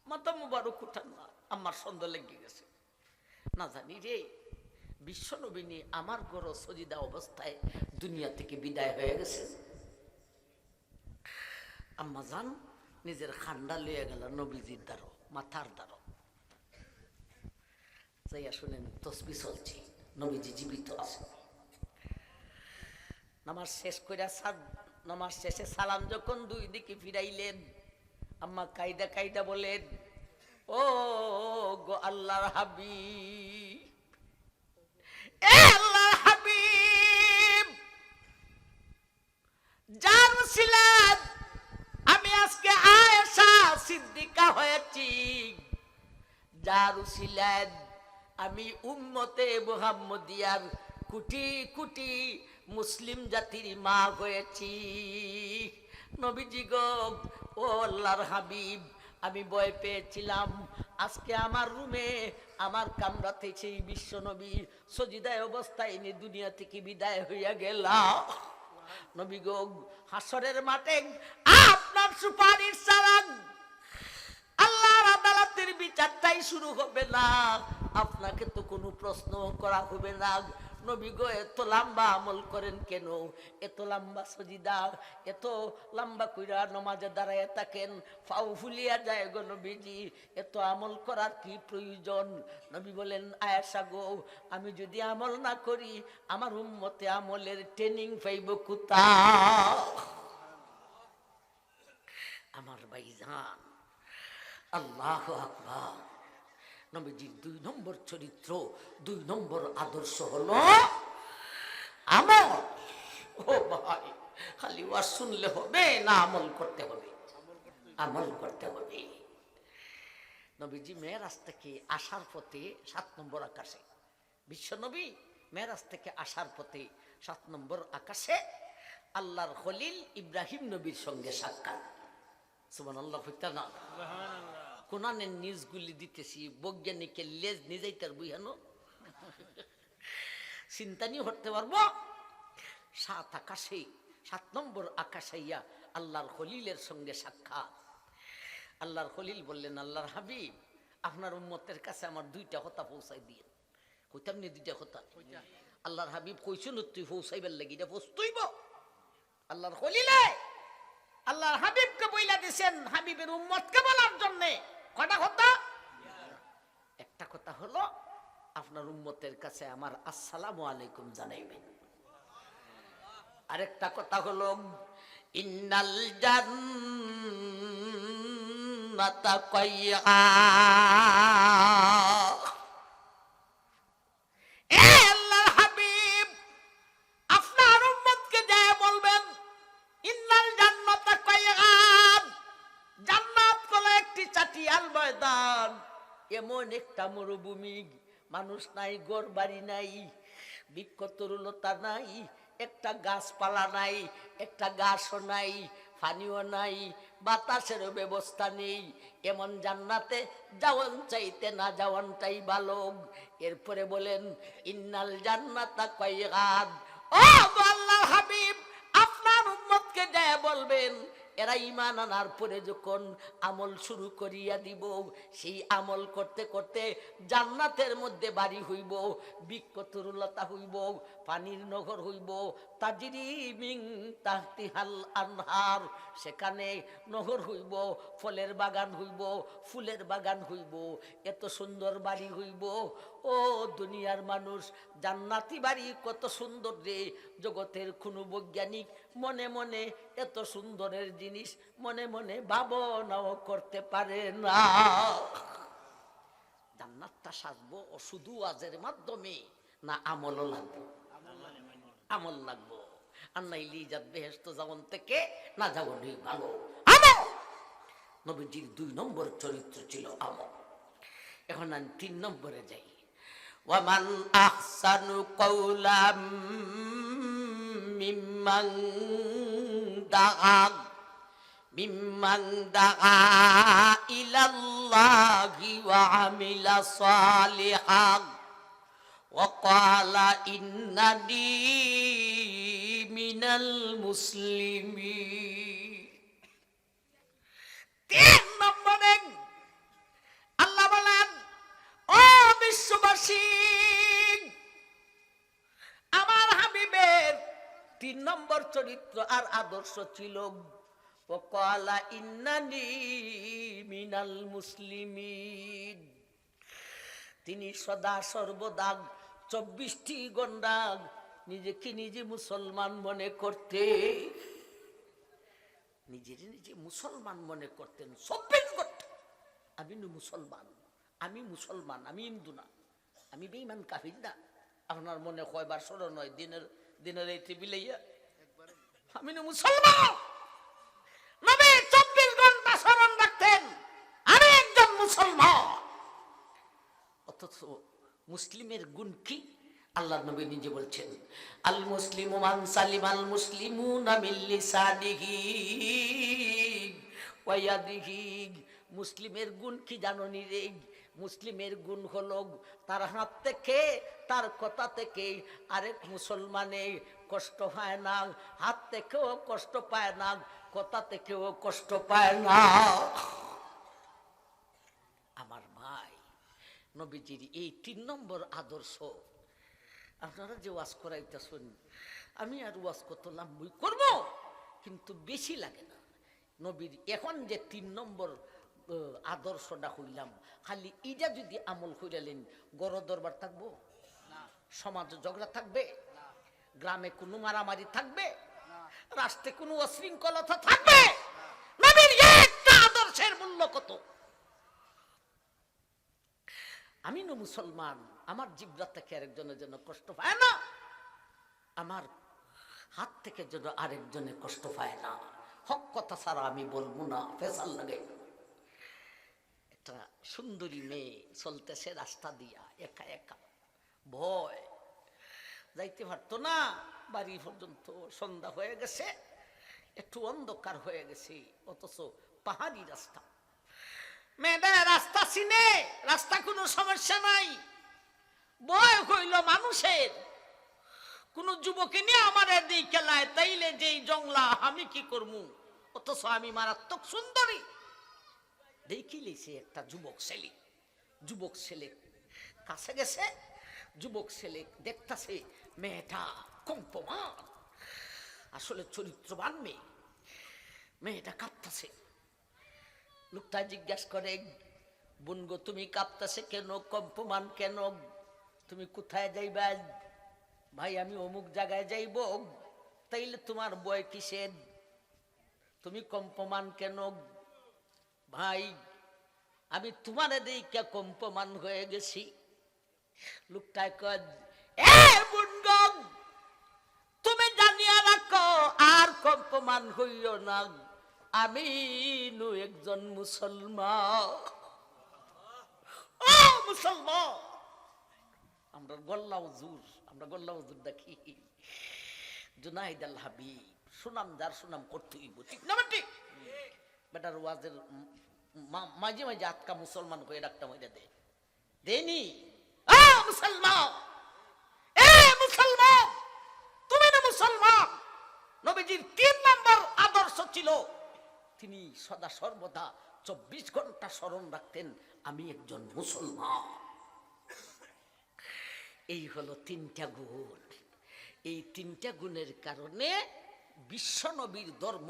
মাথা মুবারক উঠান না, আমার সন্দেহ লেগে গেছে, না জানি রে বিশ্বনবী নিয়ে আমার গড় সজিদা অবস্থায় দুনিয়া থেকে বিদায় হয়ে গেছে। আম্মা জান নিজের খান্ডা লইয়া গেল নবীজির দ্বারো, মাথার দ্বারো যাইয়া শুনেন তসবি চলছে, নবীজি জীবিত আছে। নামাজ শেষ কইরা নামাজ শেষে সালাম যখন দুই দিকে ফিরাইলেন, আম্মা কায়দা কায়দা বলেন, ও গো আল্লাহর হাবিব, এ আল্লাহর হাবিব, যার ছিলেন আমি আজকে আয়েশা সিদ্দিকা হয়েছি, যার ছিলেন আমি উম্মতে মুহাম্মদিয়ার কোটি কোটি মুসলিম জাতির মা হয়েছি। নবীজি গো, ও আল্লাহর হাবিব, আমি ভয় পেয়েছিলাম আজকে আমার রুমে আমার কামরাতে সেই বিশ্ব নবী সজিদায় অবস্থায় নিয়ে দুনিয়া থেকে বিদায় হইয়া গেল। নবী গো, হাসরের মাঠে আপনার সুপারিশ ছাড়া আল্লাহর আদালতের বিচারটাই শুরু হবে না, আপনাকে তো কোনো প্রশ্ন করা হবে না। নবী গো, এত লম্বা আমল করেন কেন? এত লম্বা সজিদা, এত লম্বা কইরা নামাজে দাঁড়ায় থাকেন, ফাউ ফুলিয়া যায় গো নবীজি, এত আমল করার কি প্রয়োজন? নবী বলেন, আয়েশা গো, আমি যদি আমল না করি আমার উম্মতে আমলের ট্রেনিং পাইব কোথা? আমার ভাইজান, আল্লাহু আকবার। নবীজির 2 নম্বর চরিত্র, 2 নম্বর আদর্শ হলো আমল। ও ভাই, খালি ওয়াজ শুনলে হবে না, আমল করতে হবে, আমল করতে হবে। নবীজি মেরাজ থেকে আসার পথে 7 নম্বর আকাশে, বিশ্ব নবী মেরাজ থেকে আসার পথে 7 নম্বর আকাশে আল্লাহর খলিল ইব্রাহিম নবীর সঙ্গে সাক্ষাৎ। সুবহানাল্লাহ, হইতা না? কোরআনের নিউজগুলি দিতেছি, বৈজ্ঞানিকের লেজ নিজেই তার বুঝানো চিন্তানি হতে পারবো। 7 আকাশে 7 নম্বর আকাশাইয়া আল্লাহর খলিলের সঙ্গে সাক্ষাৎ। আল্লাহর খলিল বললেন, আল্লাহর হাবিব, আপনার উম্মতের কাছে আমার 2টা কথা পৌঁছাই দিয়ে। কইতাম নি 2টা কথা? আল্লাহর হাবিব কইছেন তুই পৌঁছাইবার লাগি, এটা পৌঁছতইব। আল্লাহর খলিলে আল্লাহর হাবিবকে বইলা দিয়েছেন হাবিবের উম্মতকে বলার জন্য। কটা কথা? একটা কথা হলো আপনার উম্মতের কাছে আমার আসসালামু আলাইকুম জানাইবেন। আরেকটা কথা হলো ইন্নাল জান্নাতা কাইয়া, এ আল্লাহর হাবিব আপনার উম্মতকে যায় বলবেন ইন্নাল জান্নাতা কাইয়া, জান্নাত হলো একটি চাটিয়াল ময়দান, এমন একটা মরুভূমি, মানুষ নাই, ঘর বাড়ি নাই, বৃক্ষতরুলতা নাই, একটা গাছপালা নাই, একটা গাছও নাই, পানিও নাই, বাতাসেরও ব্যবস্থা নেই। এমন জান্নাতে যাওয়ান চাইতে না যাওয়ানটাই ভালো। এরপরে বলেন ইন্নাল জান্নাতা কাইয়াদ, ও আল্লাহর হাবিব আপনার উম্মতকে যায় বলবেন এরা ঈমান আনার পরে যখন আমল শুরু করিয়া দিব, সেই আমল করতে করতে জান্নাতের মধ্যে বাড়ি হইব, বৃক্ষতরুলতা হইব, পানির নহর হইব, তাজরি মিন তাহতিহাল আনহার, সেখানে নহর হইব, ফলের বাগান হইব, ফুলের বাগান হইব, এত সুন্দর বাড়ি হইব। ও দুনিয়ার মানুষ, জান্নাতি বাড়ি কত সুন্দর রে, জগতের কোনো বৈজ্ঞানিক মনে মনে এত সুন্দরের জিনিস মনে মনে ভাবনাও করতে পারে না। জান্নাতটা সাজবো শুধু ওয়াজের মাধ্যমে না আমলও লাগবে? আমল লাগবো, আর নাইলে ইজাত বেহেশত যাওয়ান থেকে না যাওয়ানই ভালো। আমল নবীজির 2 নম্বর চরিত্র ছিল আমল। এখন আমি 3 নম্বরে যাই। ওয়ামান আহসানু কাওলাম মিম্মান দাআ ইলাল্লাহি ওয়া আমিলা সালিহান ওয়া ক্বালা ইন্নানি মিনাল মুসলিমিন। 3 নম্বরে আল্লাহ বলেন বিশ্ববাসী, আমার হাবিবের 3 নম্বর চরিত্র আর আদর্শ ছিল ওয়াকালা ইন্নানি মিনাল মুসলিমিন। তিনি সদা সর্বদা 24টি ঘন্টা নিজেকে নিজে মুসলমান মনে করতে, নিজে মুসলমান মনে করতেন। 24 ঘন্টা আমি মুসলমান, আমি মুসলমান, আমি হিন্দু না, আমি বেঈমান কাফির না। আপনার মনে কয়বার স্মরণ হয় দিনের এই টেবিলে আমি মুসলমান? নবী 24 ঘন্টা স্মরণ রাখতেন আমি একজন মুসলমান। অথচ মুসলিমের গুণ কি আল্লাহ নবী নিজে বলছেন, আল মুসলিমু মান সালিমাল মুসলিমুনা মিন লিসানিহি ওয়া ইয়াদিহি। মুসলিমের গুণ কি জানো নি রে? মুসলিমের গুণ হলো তার হাত থেকে, তার কথা থেকে আরেক মুসলমানে কষ্ট পায় না, হাত থেকেও কষ্ট পায় না, কথা থেকেও কষ্ট পায় না। আমার ভাই, নবীজির এই 3 নম্বর আদর্শ আপনারা যে ওয়াজ করাইতেছেন, আমি আর ওয়াজ কত লাম্বই করব, কিন্তু বেশি লাগে না। নবীর এখন যে 3 নম্বর আদর্শটা হইলাম, খালি ইটা যদি আমল করিলেন গড় দরবার থাকবো, সমাজে ঝগড়া থাকবে, গ্রামে কোনো মারামারি থাকবে, রাষ্ট্রে কোনো অশৃঙ্খলতা থাকবে? নবীর একটা আদর্শের মূল্য কত! আমি না মুসলমান, আমার জিহ্বা থেকে আরেকজনের জন্য কষ্ট পায় না, আমার হাত থেকে যেন আরেকজনের কষ্ট পায় না। হক কথা ছাড়া আমি বলবো না, ফেসাল লাগে। একটা সুন্দরী মেয়ে চলতেছে রাস্তা দিয়া, একা একা, ভয়, যাইতে পারতো না বাড়ি পর্যন্ত। সন্ধ্যা হয়ে গেছে, একটু অন্ধকার হয়ে গেছে, অথচ পাহাড়ি রাস্তা। মেয়েটা রাস্তা চিনে, রাস্তা কোনো সমস্যা নাই। ভয় হইল মানুষের, কোন যুবকে নিয়ে আমার দিই খেলায়, তাইলে যেই জংলা আমি কি করবো? অথচ আমি মারাত্মক সুন্দরী। দেখিলেছে একটা যুবক ছেলে কাছে গেছে, যুবক ছেলে দেখতেছে মেয়েটা কম্পমান, আসলে চরিত্রবান মেয়ে। মেয়েটা কাঁপতেছে। লোকটা জিজ্ঞাসা করে, বোন গো তুমি কাঁপতেছে কেন, কম্পমান কেন, তুমি কোথায় যাইবা? ভাই আমি অমুক জায়গায় যাইব। তাইলে তোমার বয় কিসের, তুমি কম্পমান কেন? ভাই আমি তোমারে দেইকা কম্পমান হয়ে গেছি। লোকটায় কয়, এ বোন গো তুমি জানিয়া রাখো, আর কম্পমান হইও না, আমি একজন মুসলমান। ও মুসলমান! আমরা গোল্লা হুজুর দেখি, জুনাইদ আল হাবিব, সুনাম যার সুনাম করতেই, ঠিক না? ঠিক। বেটার ওয়াজের মাঝে মাঝে আটকা মুসলমান হয়ে ডাকতাম, ওইটা দেনি। মুসলমান, এ মুসলমান, তুমি না মুসলমান? নবীজির 3 নম্বর আদর্শ ছিল, তিনি সদা সর্বদা 24 ঘন্টা স্মরণ রাখতেন আমি একজন মুসলমান। এই হলো 3টা গুণ। এই 3টা গুণের কারণে বিশ্ব নবীর ধর্ম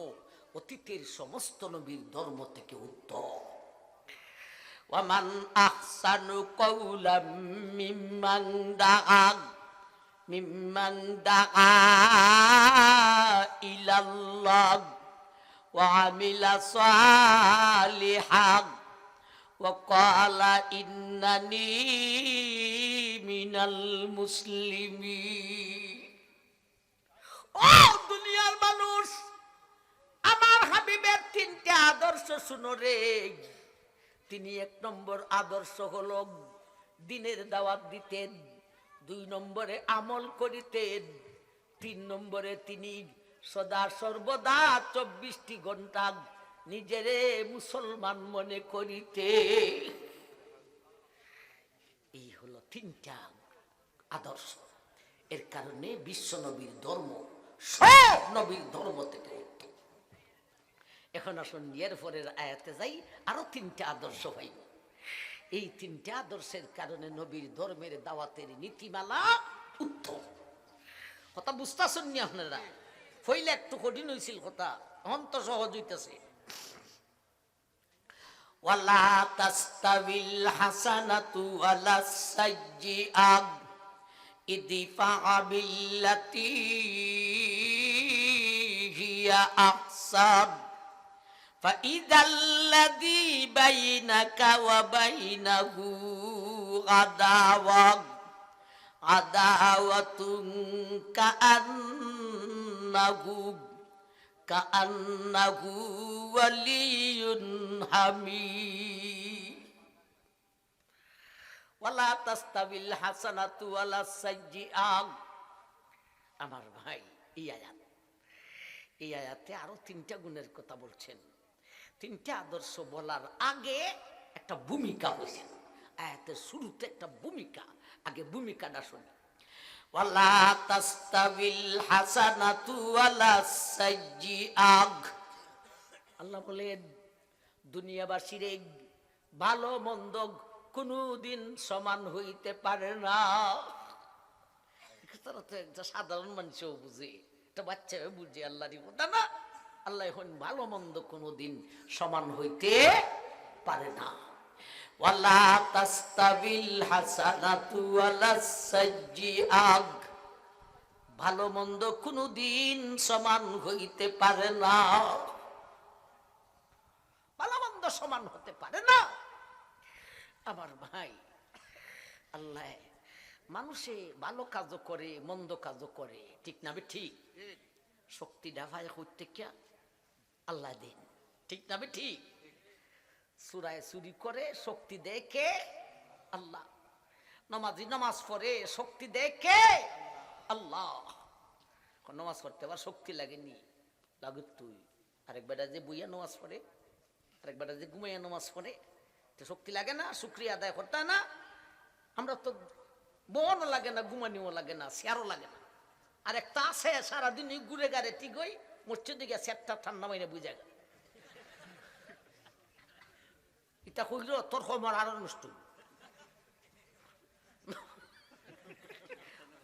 অতীতের সমস্ত নবীর ধর্ম থেকে উত্তম। ওয়ামান আহসানু কাওলাম মিম্মান দাআ ইলাল্লাহ ওয়া আমিলা সালিহান ওয়া ক্বালা ইন্নানি মিনাল মুসলিমিন। ও দুনিয়ার মানুষ, আমার হাবিবের 3টা আদর্শ শুনো রে। তিনি 1 নম্বর আদর্শ হলো দিনের দাওয়াত দিতেন, 2 নম্বরে আমল করিতেন, 3 নম্বরে তিনি সদা সর্বদা 24টি ঘন্টা নিজেরে মুসলমান মনে করিতে। এই হলো 3টা আদর্শ। এর কারণে বিশ্ব নবীর ধর্ম সব নবীর ধর্ম থেকে উত্তম। এখন আসুন এর পরের আয়াতে যাই, আরো 3টা আদর্শ পাইব। এই তিনটা আদর্শের কারণে নবীর ধর্মের দাওয়াতের নীতিমালা উত্তম। কথা বুঝতেছেন নি আপনারা? হইলে একটু কঠিন হয়েছিল কথা, এখন তো সহজ হইতেছে। ওয়ালা তাস্তাবিল হাসানাতু ওয়ালা সাইয়্যিআত ইদফা বিল্লাতী হিয়া আহসান ফাইদাল্লাযী বাইনাকা ওয়া বাইনাহু আদাওয়াতুন কাআন্নাহু ওয়ালিয়ুন হামীদ। ওয়ালা তাস্তাবিল হাসানাতু ওয়ালা সাইয়্যিআত। আমার ভাই, এই আয়াতে আরো তিনটা গুণের কথা বলছেন। তিনটা আদর্শ বলার আগে একটা ভূমিকা হয়েছে। আয়াতের শুরুতে একটা ভূমিকা, আগে ভূমিকাটা শুনি। ওয়ালা তাস্তাবিল হাসানাতু ওয়ালা সাইয়্যিআত। আল্লাহ বলেন দুনিয়াবাসীর ভালো মন্দ কোনদিন সমান হইতে পারে না। তারা তো একটা সাধারণ মানুষও বুঝে, একটা বাচ্চা বুঝে আল্লাহরই কথা না। আল্লাহ এখন ভালো মন্দ কোনদিন সমান হইতে পারে না। ওয়ালা তাস্তাবিল হাসানাতু ওয়ালা সাইয়্যিআত। ভালো মন্দ কোনদিন সমান হইতে পারে না, ভালো মন্দ সমান হতে পারে না। আমার ভাই, আল্লাহ মানুষে ভালো কাজও করে মন্দ কাজও করে, ঠিক না? ঠিক। শক্তি ডাভায় করতে কে? আল্লাহ দিন, ঠিক না? ঠিক। চুরায় চুরি করে শক্তি দেয় কে? আল্লাহ। নামাজি নামাজ পড়ে শক্তি দেয় কে? আল্লাহ। নামাজ পড়তে আবার শক্তি লাগেনি, লাগুক তুই। আরেকবার যে বুইয়া নামাজ পড়ে, আরেকবার যে ঘুমাইয়া নামাজ পড়ে, শক্তি লাগে না? শুকরিয়া আদায় করতে না? আমরা তো বনও লাগে না, ঘুমানিও লাগে না, শেয়ারও লাগে না। আর একটা আছে সারাদিন ঘুরে গাড়ে ঠিক হই মসজিদে গিয়ে সেটটা ঠান্ডা মাইনে বুঝে গেল। এটা কইল তোর খবর আরো নষ্ট,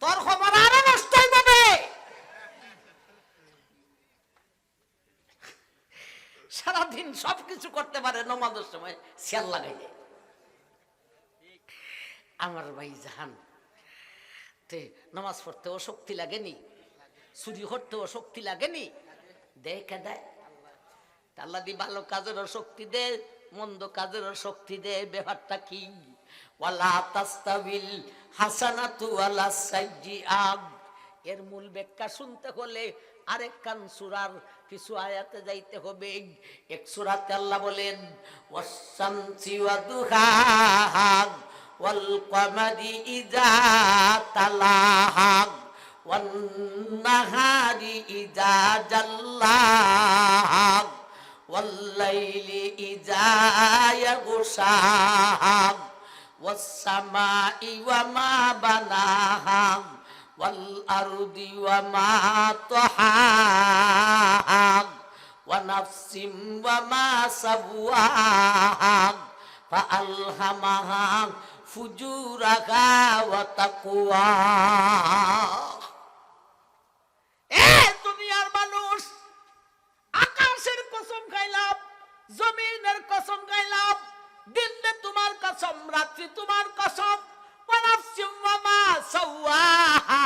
তোর খবর আরো নষ্ট হবে। সারাদিন সবকিছু করতে পারে, নমাজের সময় শেয়ার লাগাইলে। আমার ভাই জাহান, নামাজ পড়তেও শক্তি লাগেনি, চুরি করতেও শক্তি লাগেনি, দেখে দেয় আল্লাহ দি। ভালো কাজেরও শক্তি দে, মন্দ কাজেরও শক্তি দে। ব্যাপারটা কি? ওয়ালা তাস্তাবিল হাসানাতু ওয়ালা সাইয়্যিআত। এর মূল ব্যাখ্যা শুনতে হলে আরেক কান সূরার কিছু আয়াতে যাইতে হবে। এক সূরাতে আল্লাহ বলেন ওয়াস-শামসি ওয়া দুহাহা ওয়াল কমারি ইযা তালাহা ওয়ান নাহারি ইযা জাল্লাহা ওয়াল লাইলি ইযা ইয়াগশাহা ওয়াস সামাই ওয়া মা বানাহা ওয়াল আরদি ওয়া মা তাহাহা ওয়া নাফসিম ওয়া মা সাওয়াহা ফাআলহামাহা ফুজুরাহা ওয়া তাকওয়াহা। এ দুনিয়ার মানুষ, আকাশের কসম খাইলাম, জমিনের কসম খাইলাম, দিনে তোমার কসম, রাত্রি তোমার কসম, ওয়া নাফসিম ওয়া মা সাওয়াহা।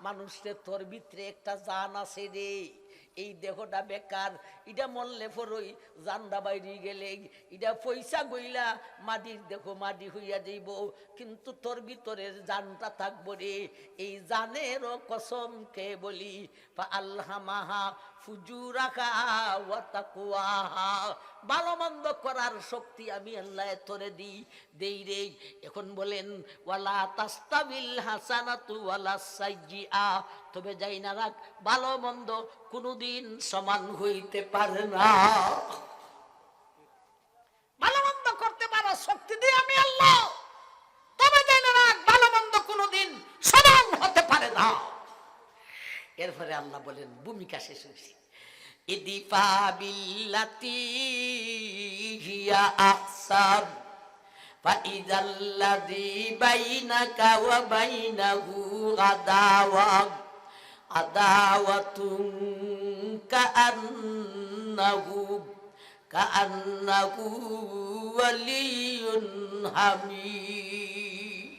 মানুষে তোর ভিতরে একটা জান আছে রে, এই দেহটা বেকার, এটা মরলে পরই জানটা বাইরে গেলে এটা পয়সা গইলা মাটির দেখো মাটি হইয়া যাইব, কিন্তু তোর ভিতরের জানটা থাকবো রে। এই জানেরও কসম কে বলি, আল্লামাহা ফুজুরাহা ওয়া তাকওয়াহা। ভালো মন্দ করার শক্তি আমি আল্লাহ তোরে দেই রে। এখন বলেন ওয়ালা তাস্তাবিল হাসানাতু ওয়ালা সাইয়্যিআত। তবে যাই না রাখ, ভালো মন্দ কোনদিন সমান হইতে পারে না। ভালো মন্দ করতে পারো শক্তি দিয়ে আমি আল্লাহ, তবে যাই না রাখ, ভালো মন্দ কোনদিন সমান হতে পারে না। এরপরে আল্লাহ বলেন, ভূমিকা শেষ হয়েছে, ইদিফা বিল্লাতি হিয়া আহসান ফাইদাল্লাযী বাইনাকা ওয়া বাইনাহু আদাওয়াতুন কাআন্নাহু ওয়ালিয়্যুন হামীদ।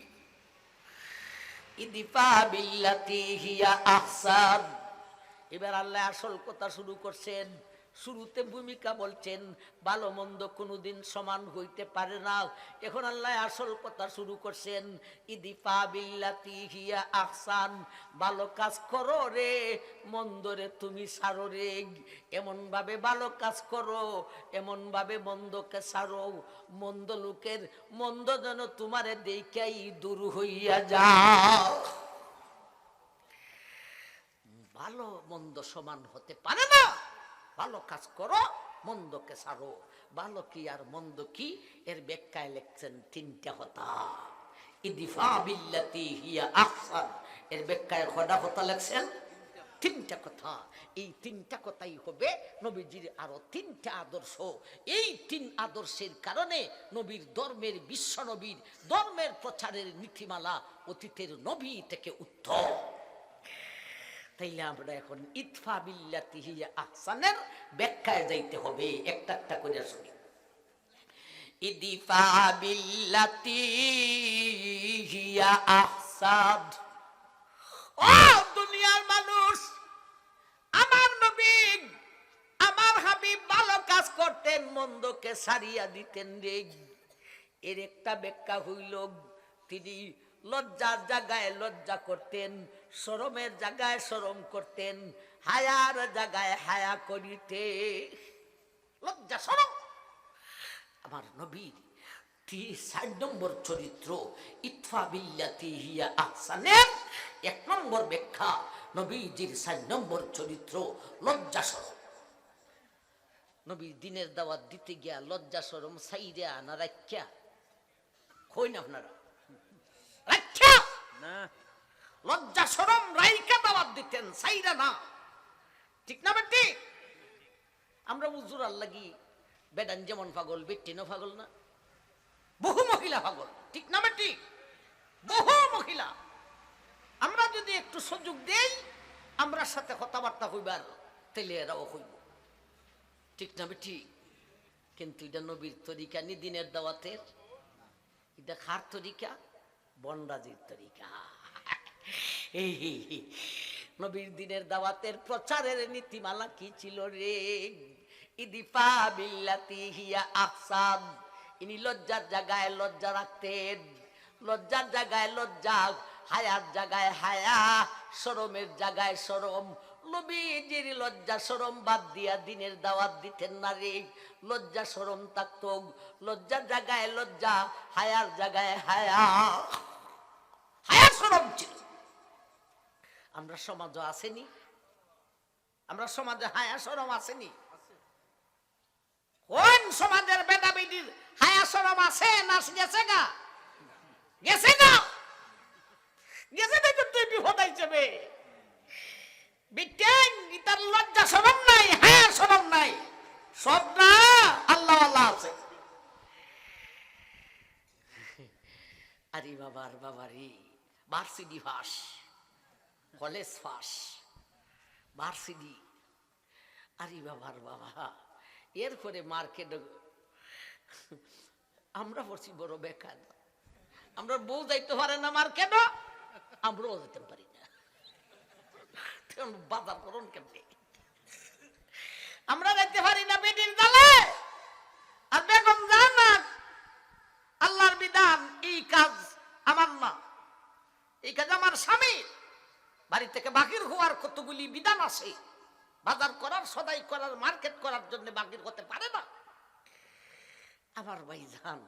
ইদফা বিল্লাতী হিয়া আহসান। এবার আল্লাহ আসল কথা শুরু করছেন। শুরুতে ভূমিকা বলছেন ভালো মন্দ কোনোদিন সমান হইতে পারে না। এখন আল্লাহ আসল কথা শুরু করছেন। ইদফা বিল্লাতী হিয়া আহসান, ভালো কাজ করো রে, মন্দ রে তুমি ছাড়ো রে। এমন ভাবে ভালো কাজ করো, এমন ভাবে মন্দকে ছাড়ো, মন্দ লোকের মন্দ যেন তোমারে দেখাই দূর হইয়া যাও। ভালো মন্দ সমান হতে পারে না। ভালো কাজ করো, মন্দকে ছাড়ো। ভালো কি আর মন্দ কি, এর ব্যাখ্যায় লিখছেন তিনটা কথা। ইদফা বিল্লাতী হিয়া আহসান, এর ব্যাখ্যায় কয়টা কথা লিখছেন? তিনটা কথা। এই তিনটা কথাই হবে নবীজির আরো তিনটা আদর্শ। এই তিন আদর্শের কারণে নবীর ধর্মের, বিশ্ব নবীর ধর্মের প্রচারের নীতিমালা অতীতের নবী থেকে উত্তম। তাইলে আমরা এখন ইদফা বিল্লাতী হিয়া আহসানের ব্যাখ্যায় যাইতে হবে। একটা একটা করে শুনি। ইদফা বিল্লাতী হিয়া আহসান। ও দুনিয়ার মানুষ, আমার নবী, আমার হাবিব ভালো কাজ করতেন, মন্দকে ছাড়িয়া দিতেন রে। এর একটা ব্যাখ্যা হইল তিনি লজ্জার জায়গায় লজ্জা করতেন, শরমের জায়গায় শরম করতেন, হায়ার জায়গায় হায়া করিতে। লজ্জা শরম আমার নবীর 4 নম্বর চরিত্র। ইদফা বিল্লাতী হিয়া আহসানের 1 নম্বর ব্যাখ্যা, নবীজির 4 নম্বর চরিত্র লজ্জা শরম। নবীর দিনের দাওয়াত দিতে গিয়া লজ্জা শরম সাইরা না রাখ্যা কই না আপনারা? লজ্জা শরম রাইকা দাওয়াত দিতেন, সাইরা না। ঠিক না বেটি? আমরা হুজুর আল্লাহি বেদান যেমন পাগল, বেটিনও পাগল না? বহু মহিলা পাগল, ঠিক না বেটি? বহু মহিলা। আমরা যদি একটু সুযোগ দেই আমরা সাথে কথাবার্তা হইবার, তাইলে এরাও হইব, ঠিক না বেটি? কিন্তু এটা নবীর তরিকা নি দিনের দাওয়াতের, এটা খার তরিকা, বন্ডাজির তরিকা। নবীর দিনের দাওয়াতের প্রচারের নীতিমালা কি ছিল রে? ইদফা বিল্লাতী হিয়া আহসান। ইনি লজ্জার জায়গায় লজ্জা রাখতেন, লজ্জার জায়গায় লজ্জা, হায়ার জায়গায় হায়া, শরমের জায়গায় শরম। নবীজির লজ্জা শরম বাদ দিয়া দিনের দাওয়াত দিতেন না রে। লজ্জা শরম থাকতো, লজ্জার জায়গায় লজ্জা, হায়ার জায়গায় হায়া, হায়া শরম ছিল। আমরা সমাজে আসেনি? আমরা সমাজে হায়া শরম আসেনি? কোন সমাজের বেটা বেটির হায়া শরম আছে না গেছে গা? গেছে না? গেছে না কিন্তু বিপদ আইছে। বিটেন ইতার লজ্জা শরম নাই, হায়া শরম নাই, সব না আল্লাহ আল্লাহ আছে। আরে বাবার বাবারি, ভার্সিটি ফাঁস, কলেজ ফাঁস, ভার্সিটি, আরে বাবার বাবা। এরপরে মার্কেট আমরা পড়ছি বড় বেকার। আমরা বউ যাইতে পারে না মার্কেট, আমরাও যেতে পারি না। বাজার করুন কেমনি? আমরা যাইতে পারি না বেটির দলে, আর বেগম যান না। আল্লাহর বিধান, এই কাজ আমার না, এই কাজ আমার স্বামী। বাড়ি থেকে বাহির হওয়ার কতগুলি বিধান আছে, বাজার করার, সদাই করার, মার্কেট করার জন্য বাহির হতে পারে না। আমার ভাই যান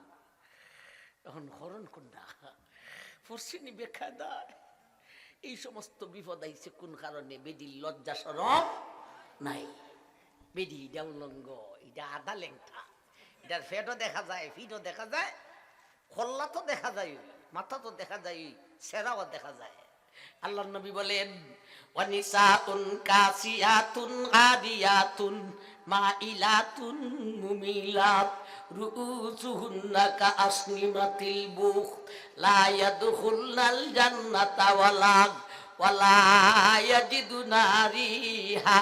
এখন হরণ কন্যা পশ্চিমী বেখাদার, এই সমস্ত বিপদ আইছে কোন কারণে? বেডির লজ্জা শরম নাই। বেডি এটা উলঙ্গ, এটা আধা লেংটা, এটার ফেটও দেখা যায়, ফিটও দেখা যায়, খল্লা তো দেখা যায়, মাথা তো দেখা যায়, সেরাও দেখা যায়। আল্লাহর নবী বলেন ওয়ানিসাউন কাসিয়াতুন আদিয়াতুন মাইলাতুন মুমিলাত রুউসুহুন্না কাআসনিমাতিল বুখ লা ইয়াদখুলনাল জান্নাতা ওয়ালা ইয়াজিদুনা রিহা।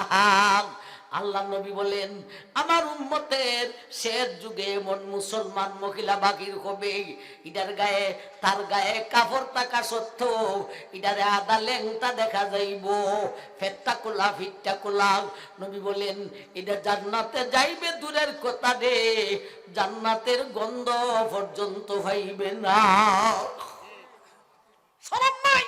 আল্লাহ নবী বলেন আমার উম্মতের শেষ যুগে এমন মুসলমান মহিলা বাকির হবে ইটার গায়ে তার গায়ে কাপড় থাকা সত্ত্বেও ইটারে আদা লেংটা দেখা যাইব, ফেটটা কোলা ফিটটা কোলা। নবী বলেন এটা জান্নাতে যাইবে দূরের কথা রে, জান্নাতের গন্ধ পর্যন্ত পাইবে না। শরম নাই,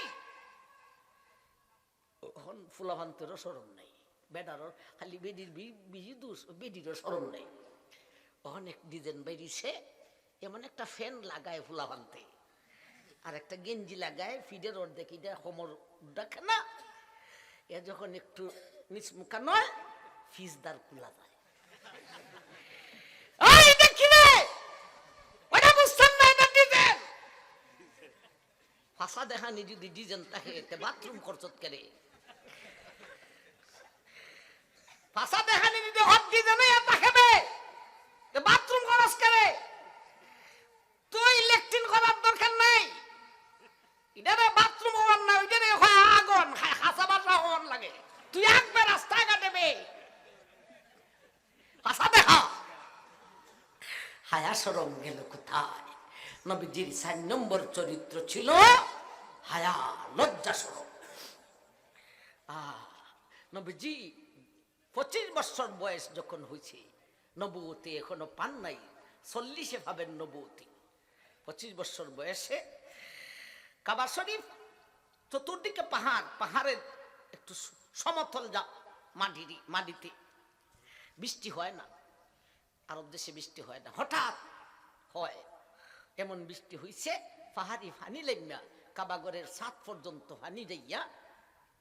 ফুলাভান্তেরও শরম নাই, বেটারও খালি বেডির বিজি দোষ, বেডিরও শরম নেই। অনেক ডিজাইন বেরিয়েছে, এমন একটা ফ্যান লাগায় ফুলাভান্তে, আর একটা গেঞ্জি লাগায় ফিডের অর্ধেক এটা কোমর ডাকে না, এ যখন একটু নিচমুখা নয় ফিজদার কুলা যায়। ফাঁসা দেখানি যদি ডিজাইন থাকে বাথরুম খরচত করে, ভাষা দেখানি যদি হট ডিজাইনে তাকাবে বাথরুম খরচ করে। তুই লেট্রিন করার দরকার নাই, এটারে বাথরুম হওয়ার না, ওইটারে হয় আগুন হাসা বাসা হওয়ার লাগে। তুই একবার রাস্তায় কাটেবে ভাষা দেখা। হায়া শরম গেল কোথায়? নবীজির 4 নম্বর চরিত্র ছিল হায়া, লজ্জা শরম। নবীজি 25 বছর বয়স যখন হয়েছে, নবুয়তি এখনো পান নাই, 40-এ ভাবেন নবুয়তি। 25 বছর বয়সে কাবা শরীফ চতুর্দিকে পাহাড়, পাহাড়ের একটু সমতল যা মাটিতে বৃষ্টি হয় না, আরব দেশে বৃষ্টি হয় না, হঠাৎ হয় এমন বৃষ্টি হয়েছে। পাহাড়ি ফানি লেগা কাবাগরের 7 পর্যন্ত ফানি যাইয়া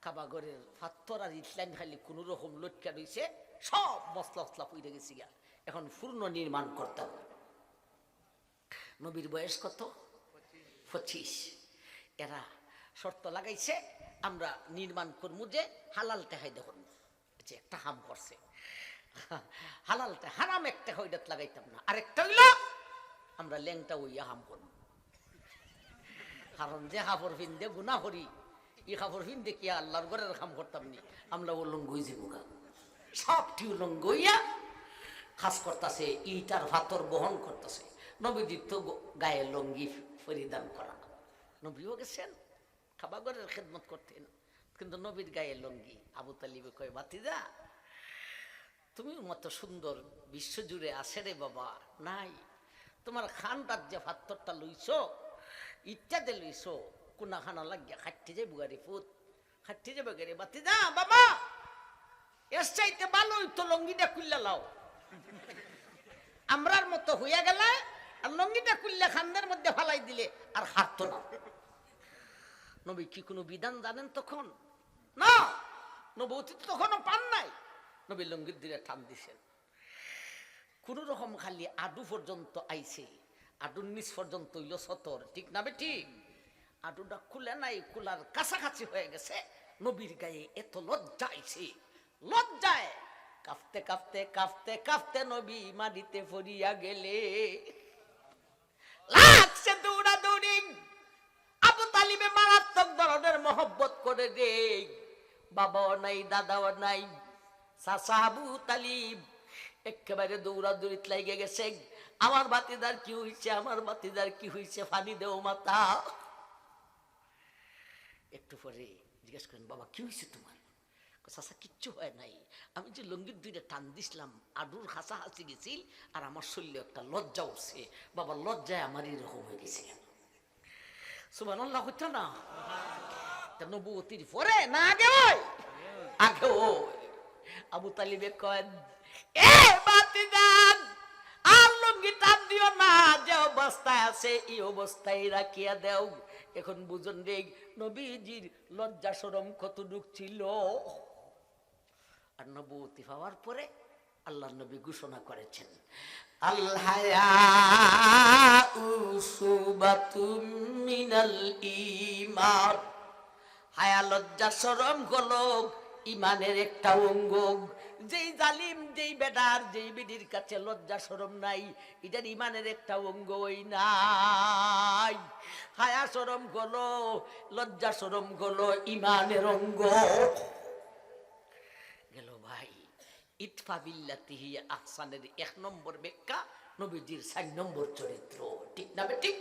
কাবাগরের পাথর আর ইসলাম খালি কোন রকম লটকা রয়েছে, সব মশলা মশলা পুড়ে গেছে গিয়া। এখন পূর্ণ নির্মাণ করতে হবে। নবীর বয়স কত? 25। এরা শর্ত লাগাইছে আমরা নির্মাণ করবো যে হালাল টাকায় দেখুন, যে একটা হাম করছে হালালটা, হারাম একটা হইডাত লাগাইতাম না। আরেকটা হইল আমরা ল্যাংটা ওইয়া হাম করবো, কারণ যে হাফর ফিন্দে গুনাহ করি, ই কাপড় ফিন দেখিয়া আল্লাহর ঘরের কাম করতাম নি, আমরা উলঙ্গ হয়ে যাবো গা। সবটি উলঙ্গ হইয়া খাস করতেছে, ইটার ভাতর বহন করতেছে। নবীজির তো গায়ে লঙ্গি পরিধান করা, নবীও গেছেন কাবাগরের খেদমত করতেন, কিন্তু নবীর গায়ে লঙ্গি। আবু তালিবে কয় ভাতিজা তুমি মতো সুন্দর বিশ্বজুড়ে আসে রে বাবা নাই, তোমার খানটার যে ভাতরটা লইছ ইত্যাদি লইছ কোনা খানা লাগিয়া খাটতে যাই বুগারি ফুট খাটতে যাবে গেরে বাতি যা বাবা এর চাইতে ভালো তো লঙ্গিটা খুললে লাও। আমরার মতো হইয়া গেলে আর লঙ্গিটা খুললে খান্দের মধ্যে ফালাই দিলে আর হাঁটতো না। নবী কি কোনো বিধান জানেন তখন? না, নবী তখনও পান নাই। নবী লঙ্গির দিকে টান দিছেন, কোন রকম খালি আডু পর্যন্ত আইছে, আডুর নিচ পর্যন্ত হইল সতর, ঠিক না বেটি? আডুটা খুলে নাই, কুলার কাছাকাছি হয়ে গেছে। নবীর গায়ে এত লজ্জা আইছে, লজ্জায় কাঁপতে কাঁপতে কাঁপতে কাঁপতে নবী মাটিতে পড়িয়া গেলে। লাগছে দৌড়া দৌড়ি, আবু তালিবে মারাত্মক ধরনের মহব্বত করে রে, বাবাও নাই দাদাও নাই, চাচা আবু তালিব একেবারে দৌড়াদৌড়িত লাগে গেছে। আমার বাতিদার কি হয়েছে, আমার বাতিদার কি হয়েছে, ফানি দেও মাতা। একটু পরে জিজ্ঞেস করেন বাবা কি হয়েছে তোমার? চাচা কিচ্ছু হয় নাই, আমি যে লঙ্গির দুইটা টান দিছিলাম আডুর হাসা হাসি গেছিল আর আমার শরীরে একটা লজ্জা উঠছে, বাবা লজ্জায় আমার এরকম হয়ে গেছে। সুবহানাল্লাহ হচ্ছে না? নবুয়তির পরে না আগে হয়? আগে আবু তালিবে কয় এ বাতিজান আর লঙ্গি টান দিও না, যে অবস্থায় আছে এই অবস্থায় রাখিয়া দেও। এখন বুঝুন রে নবীজির লজ্জা শরম কতটুক ছিল। আর নবুয়তি পাওয়ার পরে আল্লাহ নবী ঘোষণা করেছেন আল হায়াউ শুবাতুম মিনাল ঈমান, হায়া লজ্জা শরম হলো ইমানের একটা অঙ্গ। যেই জালিম, যেই বেদার, যেই বিডির কাছে লজ্জা শরম নাই, এটার ইমানের একটা অঙ্গ ওই নাই। হায়া শরম হলো, লজ্জা শরম হলো ইমানের অঙ্গ। গেল ভাই। ইতফা বিল্লাতি হিয়া আহসানের 1 নম্বর ব্যাখ্যা নবীজির 4 নম্বর চরিত্র, ঠিক না ঠিক?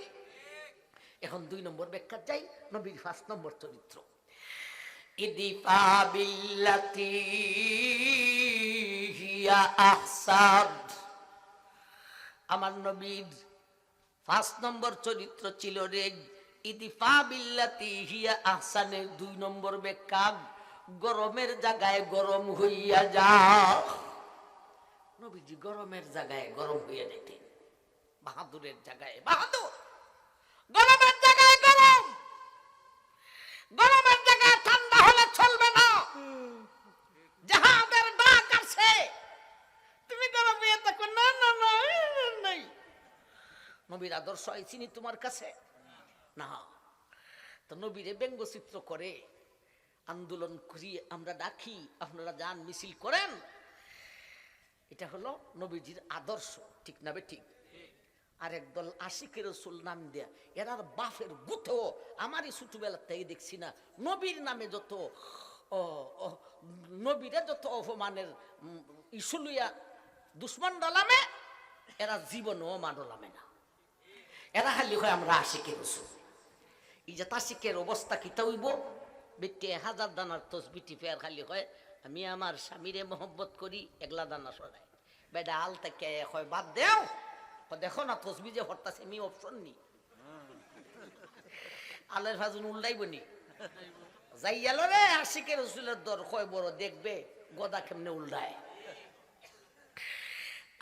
এখন 2 নম্বর ব্যাখ্যা যাই, নবীর 5 নম্বর চরিত্র। ইদফা বিল্লাতি হিয়া আহসান। আমার নবীর 5 নম্বর চরিত্র ছিল রে ইদফা বিল্লাতি হিয়া আহসানের 2 নম্বর ব্যাখ্যা, গরমের জায়গায় গরম হইয়া যা। নবীজি গরমের জায়গায় গরম হইয়া যেতেন, বাহাদুরের জায়গায় বাহাদুর, গরমের জায়গায় গরম। গরমের জায়গায় ঠান্ডা হলে চলবে না। জাহাজের ডাক আছে, তুমি গরম হইয়া থাকো, না না না নাই। নবীর আদর্শ আইছিনি তোমার কাছে না? তো নবীরে ব্যঙ্গচিত্র করে আন্দোলন করি আমরা ডাকি, আপনারা যান মিছিল করেন। এটা হলো নবীজির আদর্শ, ঠিক না ঠিক? আর একদল আশিকে রাসূল নাম দেয়া, এরার বাপের গুতো আমারই ছোটবেলা থেকে দেখছি না, নবীর নামে যত নবীরে যত অপমানের ইস্যুলিয়া দুশ্মন ডলামে, এরা জীবনও মানলামে না। এরা খালি হয় আমরা আশিকে রাসূল। এই যে তাশিকের অবস্থা কিতা হইব, বেটে 1000 দানার তসবিটি ফের খালি হয় আমি আমার স্বামীরে মহব্বত করি, 1 দানা সরাই। বেটা আল থেকে হয় বাদ দেও, দেখো না তসবি যে হরতাছে আমি অপশন নি আলের ফাজুন উল্টাইব নি যাই গেল রে আশিকের রাসূলের দর কয় বড় দেখবে গদা কেমনে উল্টায়।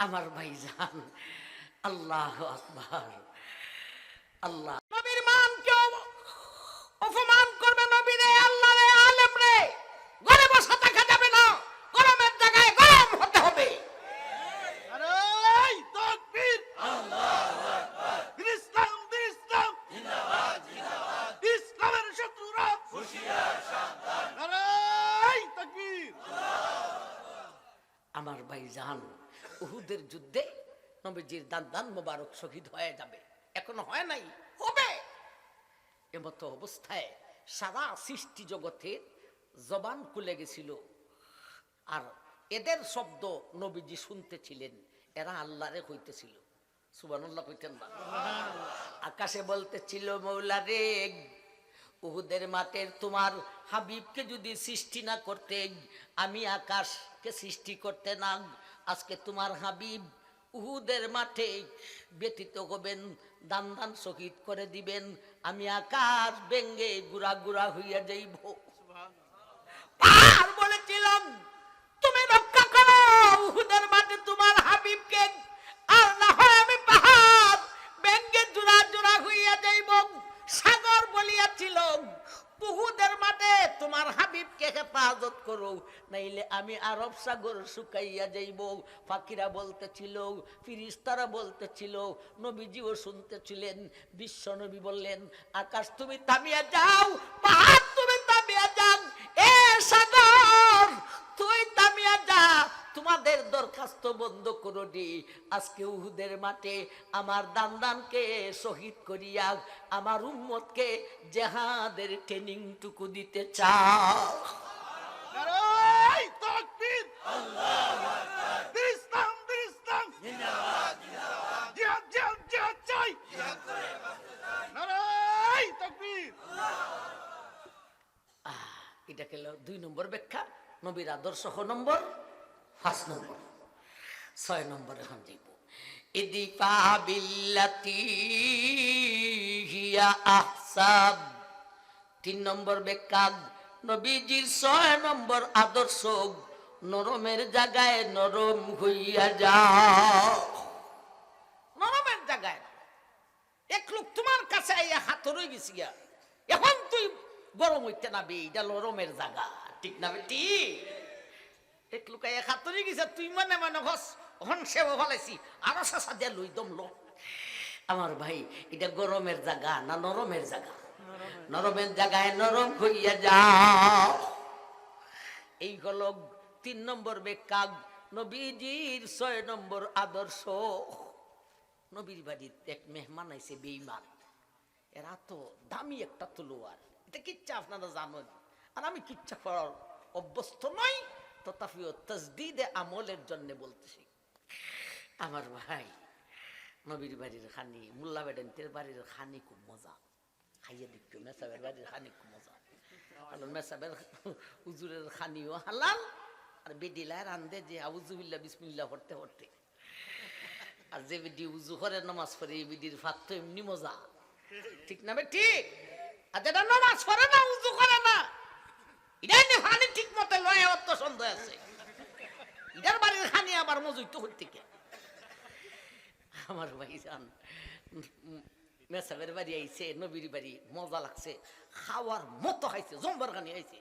আমার ভাইজান, আল্লাহু আকবার। আল্লাহ নবীর মান কেউ অপমান করবে, নবীরে আল্লাহ রে আলেম রে ঘরে বসে থাকা যাবে না, গরমের জায়গায় গরম হতে হবে। আরে তাকবীর, আল্লাহু আকবার। ইসলাম ইসলাম জিন্দাবাদ জিন্দাবাদ। ইসলামের শত্রুরা হুঁশিয়ার সাবধান। আরে তাকবীর। আমার ভাইজান, উহুদের যুদ্ধে নবীজির দান মোবারক শহীদ হয়ে যাবে, এখনো হয় নাই, হবে। এমতো অবস্থায় সারা সৃষ্টি জগতের জবান খুলে গেছিল, আর এদের শব্দ নবীজি শুনতেছিলেন, এরা আল্লাহরে কইতেছিল, সুবহানাল্লাহ কইতেন না? আকাশে বলতেছিল মৌলা রে, উহুদের মাঠের তোমার হাবিবকে যদি সৃষ্টি না করতে, আমি আকাশকে সৃষ্টি করতে না, আজকে তোমার হাবিব উহুদের মাঠে ব্যতীত হবেন, দান দান শহীদ করে দিবেন, আমি আকাশ ভেঙ্গে গুড়া গুড়া হইয়া যাইব। আর বলেছিলাম তুমি রক্ষা করো উহুদের মাঠে তোমার হাবিবকে, আর না হয় আমি পাহাড় ভেঙ্গে জোড়া জোড়া হইয়া যাইব। সাগর বলিয়াছিল উহুদের মাঠে তোমার হাবিবকে হেফাজত করো, নাইলে আমি আরব সাগর শুকাইয়া যাইব। ফাকিরা বলতেছিল, ফিরিস্তারা বলতেছিল, নবীজিও শুনতেছিলেন। বিশ্ব নবী বললেন আকাশ তুমি থামিয়া যাও, পাহাড় তুমি থামিয়া যাও, এ সাগর তুই থামিয়া যা, তোমাদের দরখাস্ত বন্ধ করো নি। আজকে উহুদের মাঠে আমার দানদানকে শহীদ করিয়া আমার উম্মতকে জিহাদের ট্রেনিং টুকু দিতে চাও। আরে তাকবীর, আল্লাহু আকবার। ইসলাম ইসলাম জিন্দাবাদ জিন্দাবাদ। জিহাদ জিহাদ জিহাদ চাই, জিহাদ করে বাঁচতে চাই। আরে তাকবীর। এটা গেল 2 নম্বর ব্যাখ্যা, নবীর আদর্শ নম্বর 5 নম্বর। 6 নম্বর এখন যাইব ইদফা বিল্লাতি হিয়া আহসান। 3 নম্বর ব্যাখ্যা, নবীজির 6 নম্বর আদর্শ, নরমের জায়গায় নরম হইয়া যাও। নরমের জায়গায় এক লোক তোমার কাছে আইয়া হাত রয়ে গেছি, এখন তুই গরম হইতে নাবি, এটা নরমের জায়গা, ঠিক না বেটি? এক লোক আইয়া হাত রয়ে গেছে, তুই মনে মনে হস হন সেও ফলাইছি আরো শাসা দিয়া লই দম লো। আমার ভাই, এটা গরমের জায়গা না নরমের জায়গা? নরমের জায়গায় নরম হইয়া যাও। এই হলো 3 নম্বর ব্যাখ্যা নবীজির 6 নম্বর আদর্শ। নবীর বাড়ির এক মেহমান আইছে বেঈমান, এরা তো দামি একটা তলোয়ার, এটা কিচ্ছা আপনারা জানেন, আর আমি কিচ্ছা পড়ার অভ্যস্ত নই, তথাপিও তাজদিদে আমলের জন্য বলতেছি। আমার ভাই নবীর বাড়ির খানি, মোল্লা বেডেন্টের বাড়ির খানি খুব মজা, খাইয়ে দেখতো। মেসাবের বাড়ির খানি খুব মজা, মেসাবের হুজুরের খানিও হালাল, আর বেডিলায় রান্ধে যে আউযুবিল্লাহ বিসমিল্লাহ পড়তে পড়তে, আর যে বেডি উজু করে নামাজ পড়ে এই বেডির ভাত তো এমনি মজা, ঠিক না বে ঠিক? আর যেটা নামাজ পড়ে না উজু করে না, এটা খানি ঠিক মতো লয়, অত সন্দেহ আছে। এটার বাড়ির খানি আবার মজুই তো হইতে কে। আমার ভাই জান মেসাবের বাড়ি আইছে, নবীর বাড়ি, মজা লাগছে, খাওয়ার মতো খাইছে, জম্বার খানি আইছে,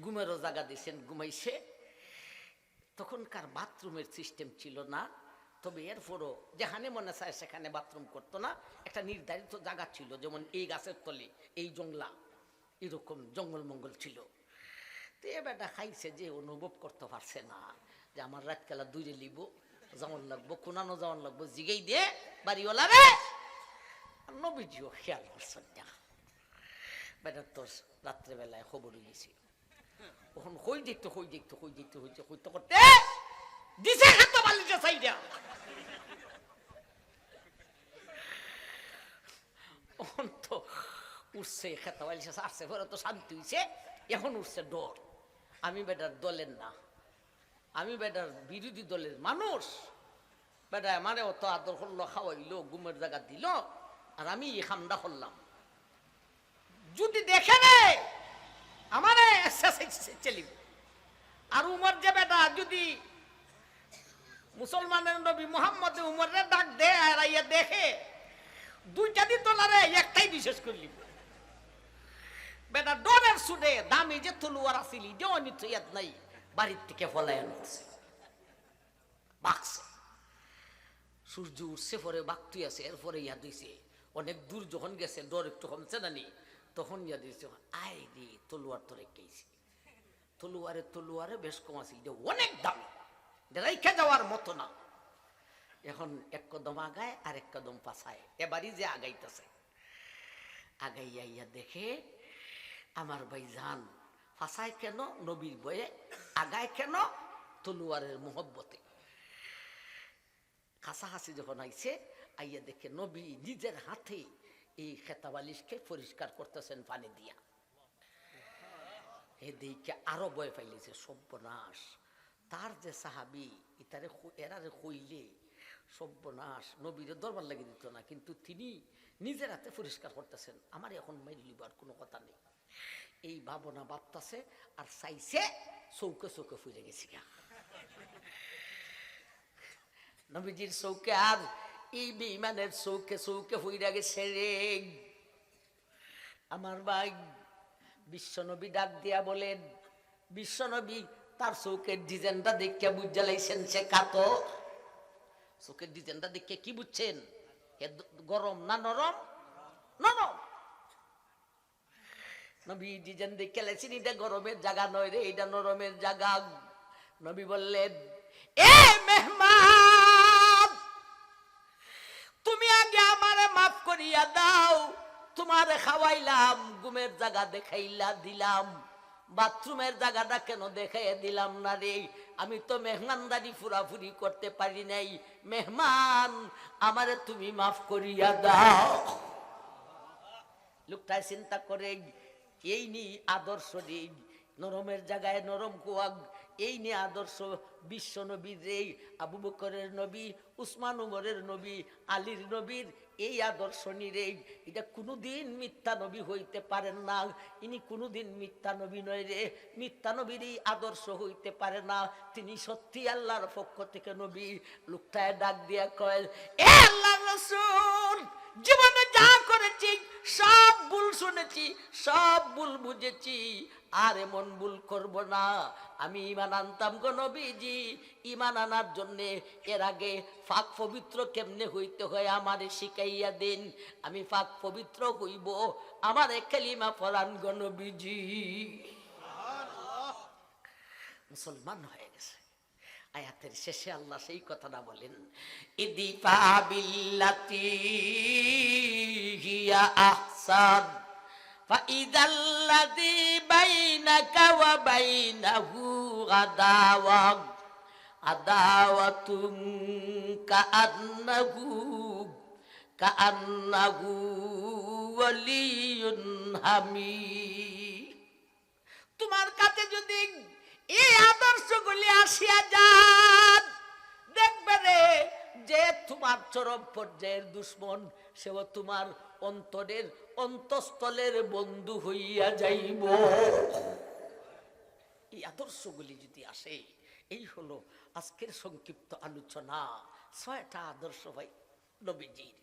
ঘুমেরও জায়গা দিয়েছেন, ঘুমাইছে। তখনকার বাথরুমের সিস্টেম ছিল না, তবে এরপরও যেখানে মনে চায় সেখানে বাথরুম করতো না, একটা নির্ধারিত জায়গা ছিল, যেমন এই গাছের তলে, এই জঙ্গলা, এরকম জঙ্গল মঙ্গল ছিল। তো এ বেটা খাইছে যে অনুভব করতে পারছে না যে আমার রাতকালা দূরে লিব, যেমন লাগবো, কোনানো যেমন লাগবো, জিগেই দিয়ে বাড়িওয়ালা রে। নবীজিও খেয়াল করছেন না, বেটা তো রাত্রেবেলায় খবর গেছি, তখন হই দেখতে হইতে করতে দিছে খাদ্য বালিটা চাইডা। তখন তো উঠছে খেতে বালিটা আসছে, পরে তো শান্তি হইছে, এখন উঠছে ডর। আমি বেটার দলের না, আমি বেটার বিরোধী দলের মানুষ, বেটা আমারে অত আদর করলো, খাওয়াইলো, ঘুমের জায়গা দিল, আর আমি খামদা করলাম। যদি দেখে রে আমারে চলিব। আর উমর যে বেটা যদি মুসলমানের নবী মুহাম্মদ উমরে ডাক দে আর আইয়া দেখে, দুইটা দিন তোলারে একটাই বিশেষ করলি, বেটা ডরের সুডে দামি যে তলোয়ার আসিলি যে অনিত ইয়াদ নাই, বাড়ির থেকে ফলাই আনছে, বাকছে। সূর্য উঠছে, পরে বাঘতুই আছে, এরপরে ইয়াদ হইছে, অনেক দূর যখন গেছে, ডর একটু কমছে না নি, তখন ইয়াদ হইছে, আয় রে তলোয়ার তো রেখেছি, তলোয়ারে বেশ কম আছিল, যে অনেক দামি, রেখে যাওয়ার মতো না। এখন এক কদম আগায় আর এক কদম পাছায়, এবারই যে আগাইতেছে, আগাইয়া ইয়া দেখে আমার ভাই জান ফাঁসায় কেন নবীর বয়ে, আগায় কেন তলোয়ারের মোহব্বতে। কাছাকাছি যখন আইছে, আইয়া দেখে নবী নিজের হাতে এই খেতাবালিশকে পরিষ্কার করতেছেন পানি দিয়া। এদিকে আরো ভয় পাইলেছে, সর্বনাশ, তার যে সাহাবি ইতারে এরারে কইলে সর্বনাশ, নবীর দরবার লাগিয়ে দিত না, কিন্তু তিনি নিজের হাতে পরিষ্কার করতেছেন, আমার এখন মাইল লিবার কোনো কথা নেই, এই ভাবনা ভাবতেছে, আর চাইছে চৌকে চৌকে ফুলে গেছি গা নবীজির চৌকে, আর এই বেঈমানের চৌকে চৌকে ফুইরা গেছে রে। আমার ভাই বিশ্বনবী ডাক দিয়া বলেন, বিশ্বনবী তার চৌকের ডিজাইনটা দেখে বুঝা লাইছেন সে কাতো। চৌকের ডিজাইনটা দেখে কি বুঝছেন? গরম না নরম? নরম। নবী ডিজাইন দেখে লাইছেন এটা গরমের জায়গা নয় রে, এটা নরমের জায়গা। নবী বললেন, এ মেহমান, তুমি আগে আমারে মাফ করিয়া দাও, তোমারে খাওয়াইলাম, ঘুমের জায়গা দেখাইলা দিলাম, বাথরুমের জায়গাটা কেন দেখাই দিলাম না রে? আমি তো মেহমানদারি ফুরাফুরি করতে পারি নাই, মেহমান আমারে তুমি মাফ করিয়া দাও। লোকটা চিন্তা করে, এই নি আদর্শ রে, নরমের জায়গায় নরম কোয়াগ, এই নিয়ে আদর্শ বিশ্ব নবীর রে, আবু বকরের নবী, উসমান উমরের নবী, আলীর নবীর এই আদর্শ নিরে, এটা কোনোদিন মিথ্যা নবী হইতে পারেন না, ইনি কোনোদিন মিথ্যা নবী নয় রে, মিথ্যা নবীর এই আদর্শ হইতে পারে না, তিনি সত্যি আল্লাহর পক্ষ থেকে নবী। লোকটায় ডাক দিয়া কয়, এ আল্লাহর রাসূল, জীবনে যা করেছি সব ভুল শুনেছি, সব ভুল বুঝেছি, আর এমন ভুল করব না। আমি ঈমান আনতাম গো নবীজি, ঈমান আনার জন্য এর আগে পাক পবিত্র কেমনে হইতে হয় আমারে শিখাইয়া দেন, আমি পাক পবিত্র হইব আমারে কালিমা পড়ান গো নবীজি। মুসলমান হয়ে গেছে। আয়াতের শেষে আল্লাহ সেই কথাটা বলেন, ইদিফা বিল্লাতি হিয়া আহসান ফাইদাল্লাযী বাইনাকা ওয়া বাইনাহু আদাওয়াতুন কাআন্নাহু ওয়ালিয়ুন হামিদ। তোমার কাছে যদি এই আদর্শগুলি আসিয়া যান, দেখবে রে যে তোমার চরম পর্যায়ের দুশ্মন সেও তোমার অন্তরের অন্তঃস্থলের বন্ধু হইয়া যাইব। এই আদর্শগুলি যদি আসে, এই হলো আজকের সংক্ষিপ্ত আলোচনা। 6টা আদর্শ ভাই নবীজির।